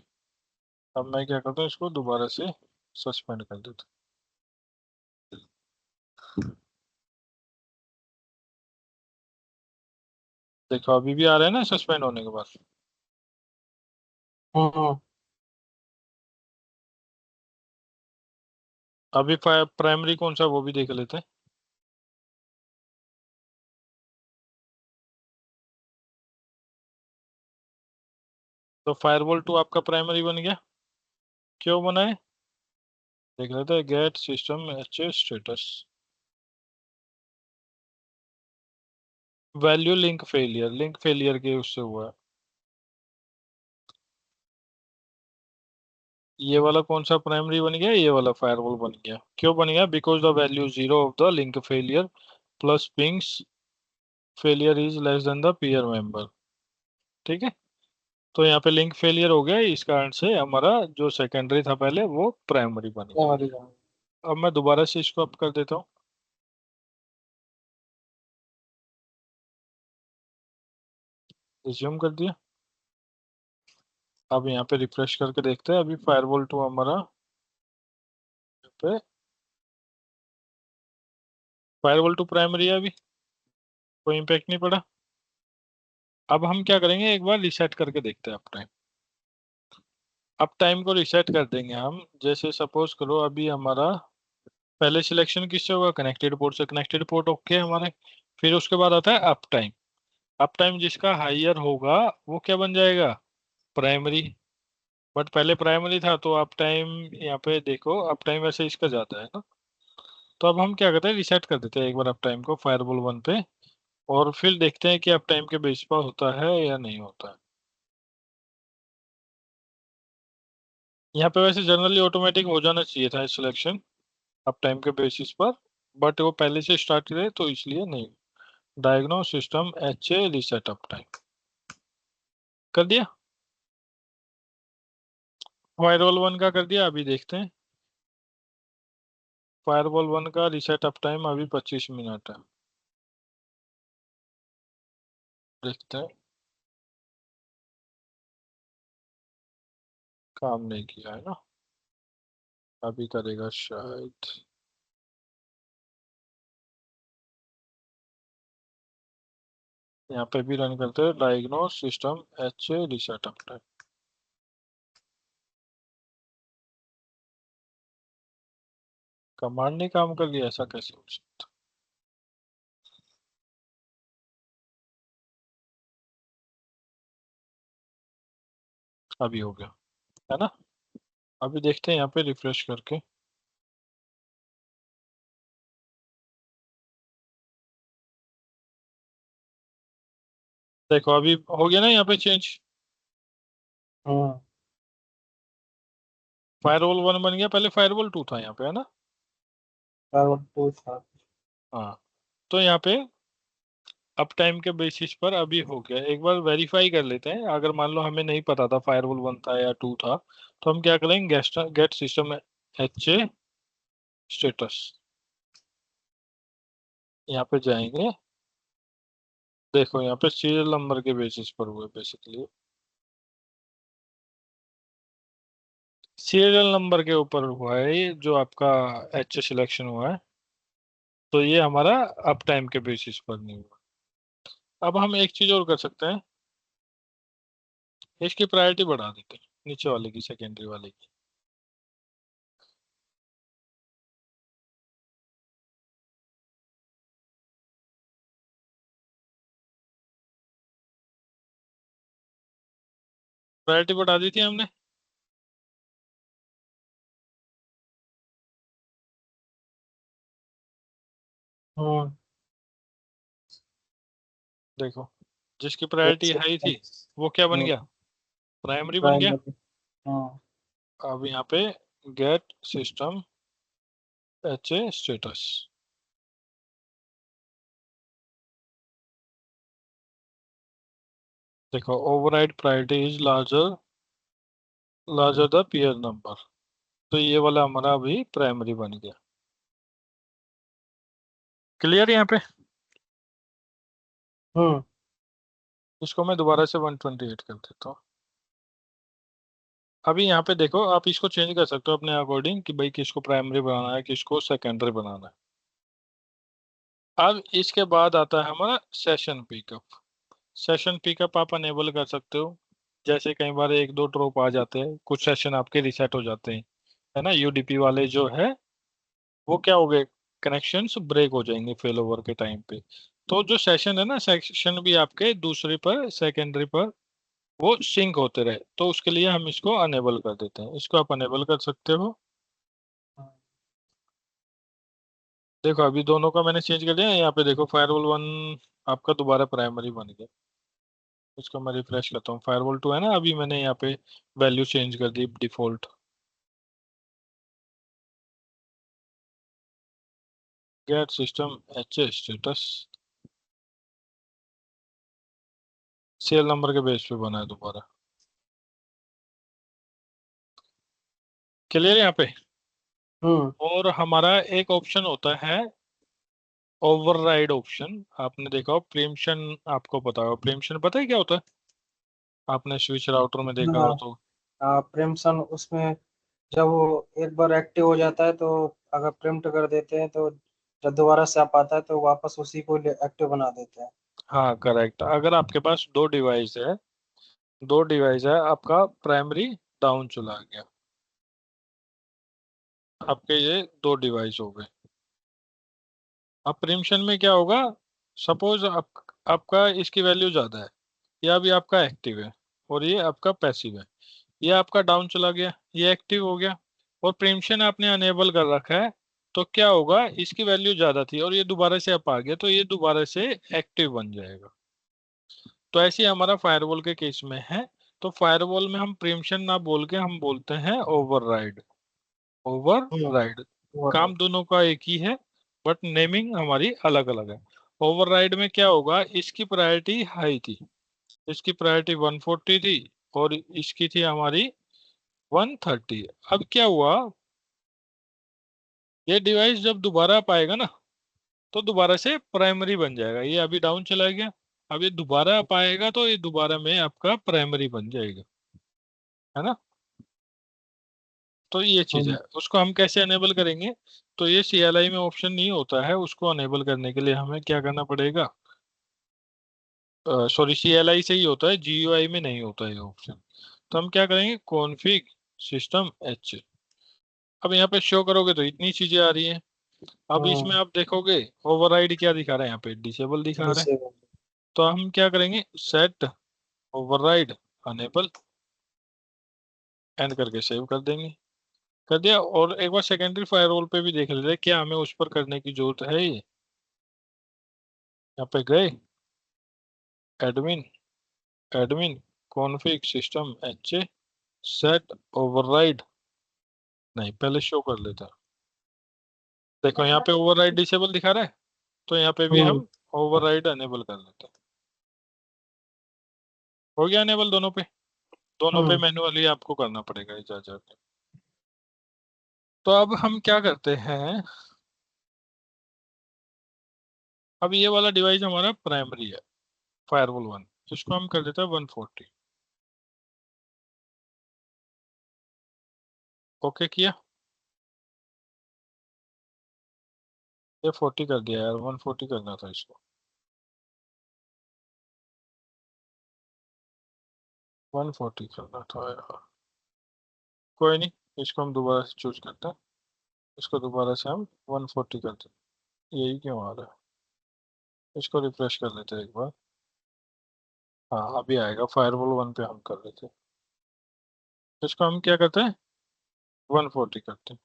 अब मैं क्या करता हूँ, इसको दोबारा से सस्पेंड कर देता हूँ। देखो अभी भी आ रहा है ना सस्पेंड होने के बाद। हाँ। अभी प्राइमरी कौन सा वो भी देख लेते हैं। तो फायरवॉल 2 आपका प्राइमरी बन गया। क्यों बना है, देख लेते हैं। Get system H status, value link failure के उससे हुआ है। ये वाला कौन सा प्राइमरी बन गया, ये वाला फायरवॉल बन गया। क्यों बन गया, because the value zero of the link failure plus pings failure is less than the peer member. ठीक है। तो यहाँ पे लिंक फेलियर हो गया, इस कारण से हमारा जो सेकेंडरी था पहले वो प्राइमरी बन गया। समझ गया। अब मैं दोबारा से इसको अप कर देता हूँ। रिज्यूम कर दिया। अब यहाँ पे रिफ्रेश करके देखते हैं, अभी फायरवॉल 2 हमारा पे, फायरवॉल 2 प्राइमरी है अभी, कोई इम्पेक्ट नहीं पड़ा। अब हम क्या करेंगे, एक बार रिसेट करके देखते हैं अप टाइम। अब टाइम को रिसेट कर देंगे हम। जैसे सपोज करो अभी हमारा पहले सिलेक्शन किससे होगा, कनेक्टेड पोर्ट से। कनेक्टेड पोर्ट ओके हमारे। फिर उसके बाद आता है अप टाइम। अप टाइम जिसका हाइयर होगा वो क्या बन जाएगा, प्राइमरी। बट पहले प्राइमरी था तो अप टाइम, यहाँ पे देखो अप टाइम वैसे इसका जाता है ना। तो अब हम क्या करते हैं, रिसेट कर देते हैं एक बार अप टाइम को फायरवॉल 1 पे। और फिर देखते हैं कि अप टाइम के बेस पर होता है या नहीं होता है। यहाँ पे वैसे जनरली ऑटोमेटिक हो जाना चाहिए था सिलेक्शन अप टाइम के बेसिस पर, बट वो पहले से स्टार्ट करे तो इसलिए नहीं। डायग्नोस सिस्टम एच ए रिसेट अप टाइम कर दिया। फायरवॉल 1 का कर दिया, अभी देखते हैं। फायरवॉल 1 का रिसेट अप टाइम अभी 25 मिनट है। देखते हैं। काम नहीं किया है ना, अभी करेगा शायद। यहाँ पे भी रन करते हैं, डायग्नोस सिस्टम एच ए रिसेट अप टाइम। कमांड नहीं काम कर लिया, ऐसा कैसे हो सकता? अभी हो गया, है ना? अभी देखते हैं यहाँ पे रिफ्रेश करके। देखो अभी हो गया ना यहाँ पे चेंज। हम्म। फायरवॉल 1 बन गया, पहले फायरवॉल 2 था यहाँ पे, है ना? और टू था। हाँ, तो यहाँ पे अप टाइम के बेसिस पर अभी हो गया। एक बार वेरीफाई कर लेते हैं, अगर मान लो हमें नहीं पता था फायरवॉल 1 था या 2 था, तो हम क्या करेंगे, get system H A status, यहाँ पे जाएंगे। देखो यहाँ पे सीरियल नंबर के बेसिस पर हुआ है बेसिकली, सीरियल नंबर के ऊपर हुआ है ये जो आपका एच सिलेक्शन हुआ है। तो ये हमारा अप टाइम के बेसिस पर नहीं हुआ। अब हम एक चीज और कर सकते हैं, इसकी प्रायोरिटी बढ़ा देते हैं, नीचे वाले की, सेकेंडरी वाले की। प्रायोरिटी बढ़ा दी थी हमने। हम्म। देखो, जिसकी प्रायोरिटी हाई थी वो क्या बन गया, प्राइमरी बन गया। प्राइमरी। हाँ। अब यहाँ पे get system H A status, देखो override priority is larger larger the peer number, तो ये वाला हमारा अभी प्राइमरी बन गया। क्लियर यहाँ पे? हम्म। इसको मैं दोबारा से 128 कर देता हूँ। अभी यहाँ पे देखो, आप इसको चेंज कर सकते हो अपने अकॉर्डिंग कि भाई किसको प्राइमरी बनाना है, किसको सेकेंडरी बनाना है। अब इसके बाद आता है हमारा सेशन पिकअप। सेशन पिकअप आप अनेबल कर सकते हो, जैसे कई बार एक दो ड्रॉप आ जाते हैं, कुछ सेशन आपके रिसेट हो जाते हैं, है ना? यूडीपी वाले जो है वो क्या हो गए, कनेक्शंस ब्रेक हो जाएंगे फेल ओवर के टाइम पे। तो जो सेशन है ना, सेशन भी आपके दूसरे पर, सेकेंडरी पर वो सिंक होते रहे, तो उसके लिए हम इसको अनेबल कर देते हैं। इसको आप अनेबल कर सकते हो। देखो अभी दोनों का मैंने चेंज कर दिया, यहाँ पे देखो फायरवॉल 1 आपका दोबारा प्राइमरी बन गया। इसको मैं रिफ्रेश करता हूँ, फायरवॉल 2 है ना, अभी मैंने यहाँ पे वैल्यू चेंज कर दी default. Get system H status, serial number के बेस पे बना है दोबारा। क्लियर यहाँ पे? हम्म। और हमारा एक ऑप्शन होता है ओवरराइड ऑप्शन, आपने देखा हो प्रीएम्पशन, आपको पता हो प्रीएम्पशन, पता है क्या होता है? आपने स्विच राउटर में देखा हाँ। हो तो। प्रिम्पशन उसमें जब वो एक बार एक्टिव हो जाता है तो अगर प्रिम्प्ट कर देते हैं तो जब दोबारा से आप आता है तो वापस उसी को एक्टिव बना देते हैं। हाँ करेक्ट, अगर आपके पास दो डिवाइस है, दो डिवाइस है, आपका प्राइमरी डाउन चला गया, आपके ये दो डिवाइस हो गए। अब प्रीएम्पशन में क्या होगा, सपोज आपका इसकी वैल्यू ज्यादा है, या अभी आपका एक्टिव है और ये आपका पैसिव है, ये आपका डाउन चला गया, ये एक्टिव हो गया, और प्रीएम्पशन आपने अनेबल कर रखा है, तो क्या होगा, इसकी वैल्यू ज्यादा थी और ये दोबारा से अप आ गया, तो ये दोबारा से एक्टिव बन जाएगा। तो ऐसे ही हमारा फायरवॉल के केस में है। तो फायरवॉल में हम प्रीएम्पशन ना बोल के हम बोलते हैं ओवरराइड। हम्म। ओवरराइड, काम दोनों का एक ही है, बट नेमिंग हमारी अलग अलग है। ओवरराइड में क्या होगा, इसकी प्रायोरिटी हाई थी, इसकी प्रायोरिटी 140 थी, और इसकी थी हमारी 130। अब क्या हुआ, ये डिवाइस जब दोबारा पाएगा ना, तो दोबारा से प्राइमरी बन जाएगा। ये अभी डाउन चला गया, अब ये दोबारा पाएगा तो ये दोबारा में आपका प्राइमरी बन जाएगा, है ना? तो ये चीज है, हम्म। उसको हम कैसे अनेबल करेंगे? तो ये CLI में ऑप्शन नहीं होता है, उसको अनेबल करने के लिए हमें क्या करना पड़ेगा, सॉरी CLI से ही होता है, GUI में नहीं होता है ये ऑप्शन। तो हम क्या करेंगे, कॉन्फ़िग सिस्टम एच, अब यहाँ पे शो करोगे तो इतनी चीजें आ रही हैं। अब इसमें आप देखोगे ओवरराइड क्या दिखा रहा है, यहाँ पे डिसेबल दिखा रहा है। डिसेबल। तो हम क्या करेंगे, सेट ओवरराइड अनेबल एंड करके सेव कर देंगे। कर दिया। और एक बार सेकेंडरी फायरवॉल पे भी देख लेते हैं क्या हमें उस पर करने की जरूरत है। ये यहाँ पे गए, admin, admin config system H set override, नहीं पहले शो कर लेते हैं। देखो यहाँ पे ओवरराइड डिसेबल दिखा रहा है, तो यहाँ पे भी हम्म। हम ओवरराइड अनेबल कर लेते हैं। हो गया अनेबल दोनों पे। दोनों पे हम्म। मैन्युअली आपको करना पड़ेगा ये जा जाके। तो अब हम क्या करते हैं, अब ये वाला डिवाइस हमारा प्राइमरी है, फायरवॉल 1, इसको हम कर देते हैं 140। ओके किया, ये 40 कर दिया यार, 140 करना था इसको, 140 करना था यार। कोई नहीं, इसको हम दोबारा से चूज करते हैं, इसको दोबारा से हम 140 करते हैं। यही क्यों आ रहा है, इसको रिफ्रेश कर लेते हैं एक बार। हाँ अभी आएगा, फायरवॉल 1 पे हम कर लेते हैं। इसको हम क्या करते हैं, 140 करते हैं।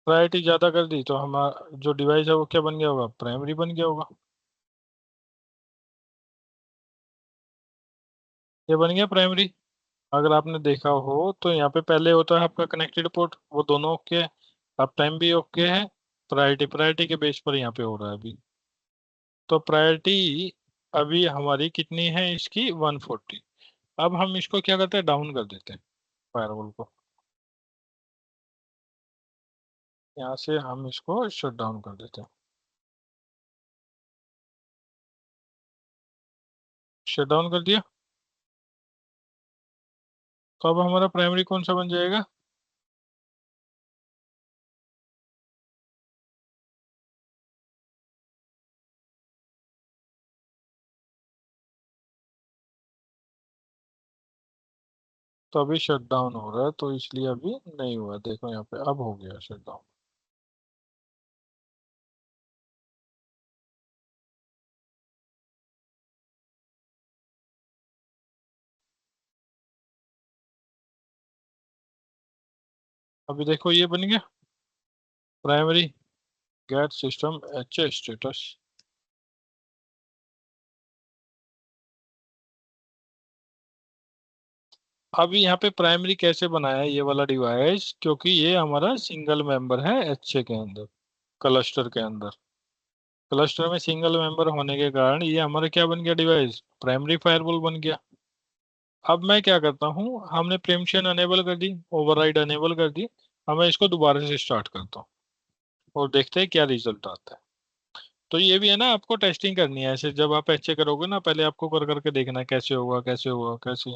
प्रायोरिटी ज़्यादा कर दी तो हमारा जो डिवाइस है वो क्या बन गया होगा, प्राइमरी बन गया होगा। ये बन गया प्राइमरी। अगर आपने देखा हो तो यहाँ पे पहले होता है आपका कनेक्टेड पोर्ट, वो दोनों ओके है। अब टाइम भी ओके है। प्रायोरिटी, प्रायोरिटी के बेस पर यहाँ पे हो रहा है अभी। तो प्रायोरिटी अभी हमारी कितनी है इसकी, 140। अब हम इसको क्या करते हैं, डाउन कर देते हैं फायरवॉल को। यहाँ से हम इसको शट डाउन कर देते हैं। शट डाउन कर दिया। तो अब हमारा प्राइमरी कौन सा बन जाएगा, तो अभी शट डाउन हो रहा है तो इसलिए अभी नहीं हुआ। देखो यहाँ पे अब हो गया शट डाउन। अभी देखो ये बन गया primary get system H status. अभी यहाँ पे प्राइमरी कैसे बनाया है ये वाला डिवाइस, क्योंकि ये हमारा सिंगल मेंबर है एच के अंदर, क्लस्टर के अंदर। क्लस्टर में सिंगल मेंबर होने के कारण ये हमारा क्या बन गया, डिवाइस प्राइमरी फायरवॉल बन गया। अब मैं क्या करता हूँ, हमने प्रिम्पशन अनेबल कर दी, ओवरराइड अनेबल कर दी। अब मैं इसको दोबारा से स्टार्ट करता हूँ और देखते हैं क्या रिजल्ट आता है। तो ये भी है ना, आपको टेस्टिंग करनी है ऐसे, जब आप ऐसे करोगे ना पहले आपको कर करके देखना है कैसे होगा, कैसे होगा, कैसे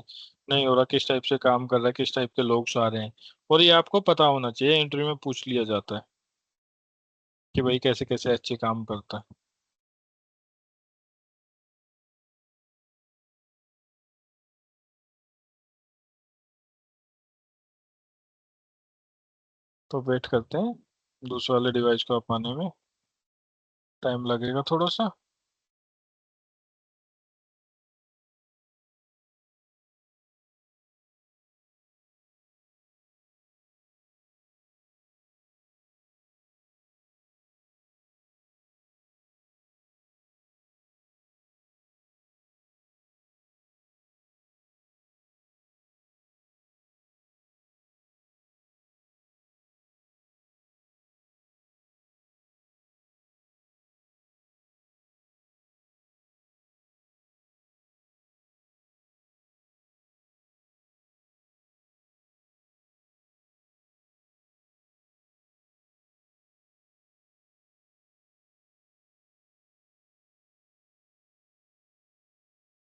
नहीं हो रहा, किस टाइप से काम कर रहा है, किस टाइप के लोग आ रहे हैं। और ये आपको पता होना चाहिए, इंटरव्यू में पूछ लिया जाता है कि भाई कैसे कैसे अच्छे काम करता है। तो वेट करते हैं, दूसरे वाले डिवाइस को अपनाने में टाइम लगेगा थोड़ा सा।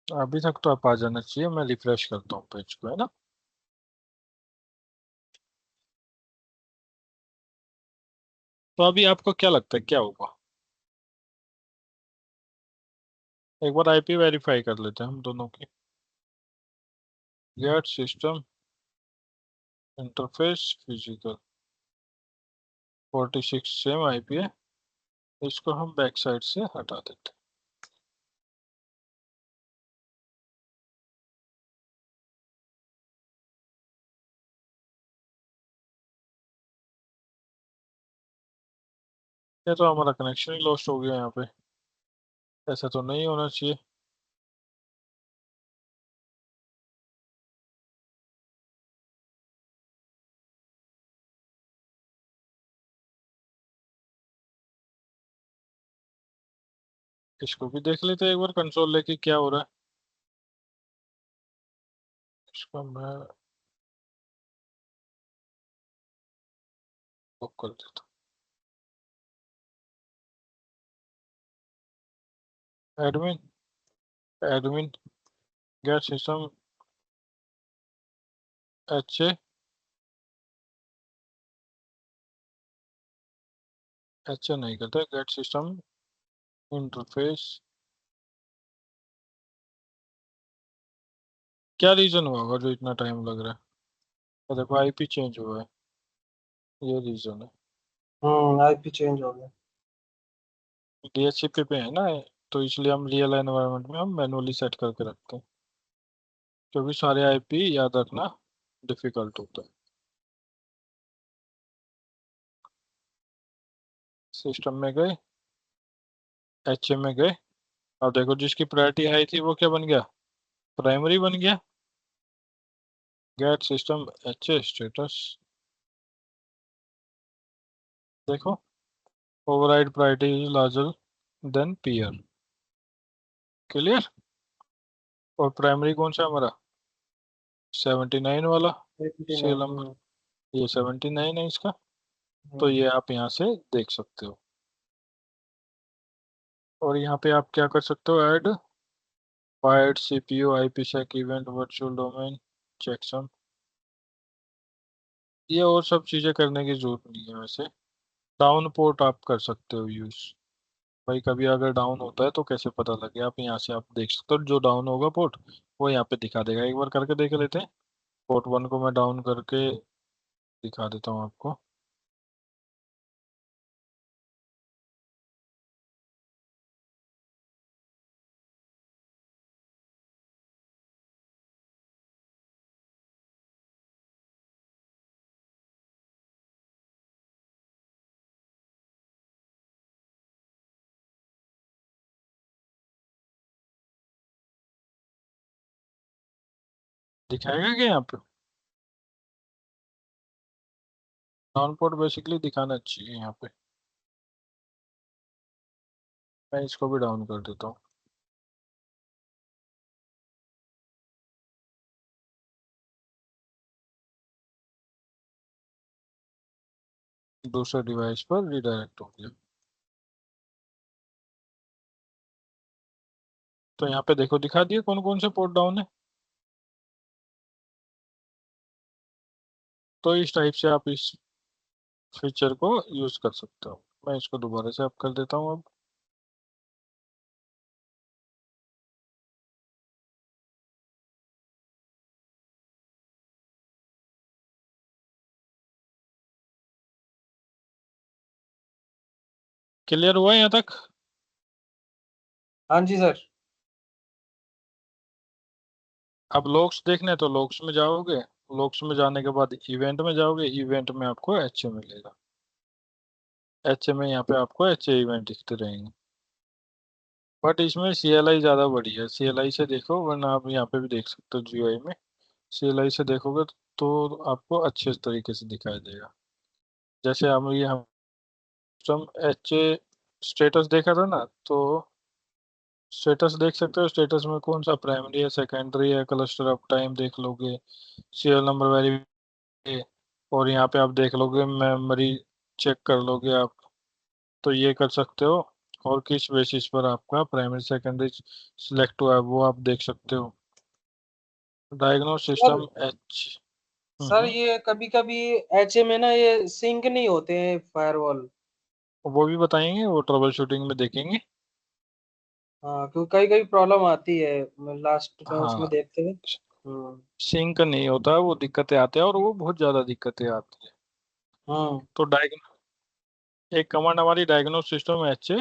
अभी तक तो आप आ जाना चाहिए, मैं रिफ्रेश करता हूँ पेज को, है ना। तो अभी आपको क्या लगता है क्या होगा। एक बार आईपी वेरीफाई कर लेते हैं हम दोनों की। Get system interface physical 46 same IP है, इसको हम बैक साइड से हटा देते हैं। ये तो हमारा कनेक्शन ही लॉस्ट हो गया यहाँ पे, ऐसा तो नहीं होना चाहिए। इसको भी देख लेते हैं एक बार कंसोल लेके क्या हो रहा है। इसको मैं लॉक कर देता हूँ। Admin admin get system H नहीं करते, गेट सिस्टम इंटरफेस। क्या रीजन हुआ होगा जो इतना टाइम लग रहा है? तो देखो आईपी चेंज हुआ है, ये रीजन है। आईपी चेंज हो गया। डीएचसीपी पे है ना, तो इसलिए हम रियल एनवायरनमेंट में हम मैनुअली सेट करके रखते हैं, क्योंकि सारे आईपी याद रखना डिफिकल्ट होता है। सिस्टम में गए, एच में गए, अब देखो जिसकी प्रायोरिटी हाई थी वो क्या बन गया, प्राइमरी बन गया। गेट सिस्टम एच स्टेटस, देखो override priority is larger then peer, clear. और प्राइमरी कौन सा है हमारा, 79 वाला सीरियल नंबर, ये 79 है इसका। तो ये आप यहाँ से देख सकते हो। और यहाँ पे आप क्या कर सकते हो, add wired CPU IPsec event virtual domain checksum, ये और सब चीजें करने की जरूरत नहीं है वैसे। डाउन पोर्ट आप कर सकते हो यूज, भाई कभी अगर डाउन होता है तो कैसे पता लगे, आप यहाँ से आप देख सकते हो जो डाउन होगा पोर्ट वो यहाँ पे दिखा देगा। एक बार करके देख लेते हैं, पोर्ट 1 को मैं डाउन करके दिखा देता हूँ आपको। दिखाएगा क्या यहाँ पे, डाउन पोर्ट बेसिकली दिखाना चाहिए यहाँ पे। मैं इसको भी डाउन कर देता हूँ। दूसरे डिवाइस पर रिडायरेक्ट हो गया। तो यहाँ पे देखो दिखा दिया कौन कौन से पोर्ट डाउन है। तो इस टाइप से आप इस फीचर को यूज कर सकते हो। मैं इसको दोबारा से अप कर देता हूँ अब। क्लियर हुआ है यहाँ तक? हाँ जी सर। अब लॉग्स देखने हैं तो लॉग्स में जाओगे, लॉग्स में जाने के बाद इवेंट में जाओगे, इवेंट में आपको एच मिलेगा। एच में यहाँ पे आपको एच इवेंट दिखते रहेंगे, बट इसमें CLI ज़्यादा बड़ी है। CLI से देखो, वरना आप यहाँ पे भी देख सकते हो GUI में। CLI से देखोगे तो आपको अच्छे तरीके से दिखाई देगा। जैसे हम एच स्टेटस देखा था ना, तो स्टेटस देख सकते हो, स्टेटस में कौन सा प्राइमरी है सेकेंडरी है, क्लस्टर अप टाइम देख लोगे, सीरियल नंबर वेरी, और यहाँ पे आप देख लोगे मेमोरी चेक कर लोगे आप। तो ये कर सकते हो। और किस बेसिस पर आपका प्राइमरी सेकेंडरी सिलेक्ट हुआ है वो आप देख सकते हो। Diagnose sir system H. Sir ये कभी कभी एचए में ना ये सिंक नहीं होते हैं फायरवॉल। वो भी बताएंगे, वो ट्रबल शूटिंग में देखेंगे। हाँ, क्योंकि कई कई प्रॉब्लम आती है, लास्ट में उसमें हाँ, देखते हैं। हम्म। सिंक नहीं होता, वो दिक्कतें आते हैं और वो बहुत ज्यादा दिक्कतें आती है। हम्म। तो एक कमांड हमारी डायग्नोस सिस्टम एच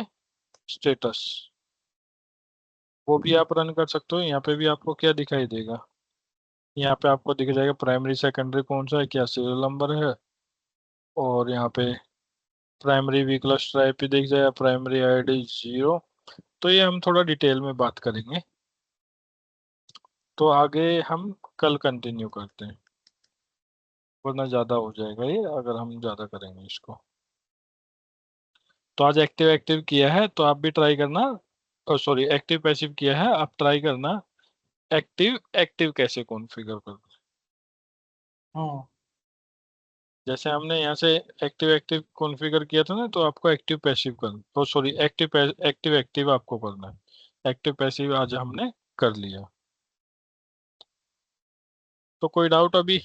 स्टेटस, वो भी आप रन कर सकते हो। यहाँ पे भी आपको क्या दिखाई देगा, यहाँ पे आपको दिख जाएगा प्राइमरी सेकेंडरी कौन सा है, क्या सीरियल नंबर है, और यहाँ पे प्राइमरी व्हीकल स्ट्राइप भी दिख जाएगा, प्राइमरी आईडी 0। तो ये हम थोड़ा डिटेल में बात करेंगे, तो आगे हम कल कंटिन्यू करते हैं, वरना ज़्यादा हो जाएगा ये अगर हम ज़्यादा करेंगे इसको। तो आज एक्टिव एक्टिव किया है, तो आप भी ट्राई करना। सॉरी, एक्टिव पैसिव किया है, आप ट्राई करना एक्टिव एक्टिव कैसे कॉन्फ़िगर करना। हम्म। जैसे हमने यहाँ से एक्टिव एक्टिव कॉन्फ़िगर किया था ना, तो आपको एक्टिव पैसिव करना, तो सॉरी एक्टिव एक्टिव एक्टिव आपको करना है। एक्टिव पैसिव आज हमने कर लिया। तो कोई डाउट अभी?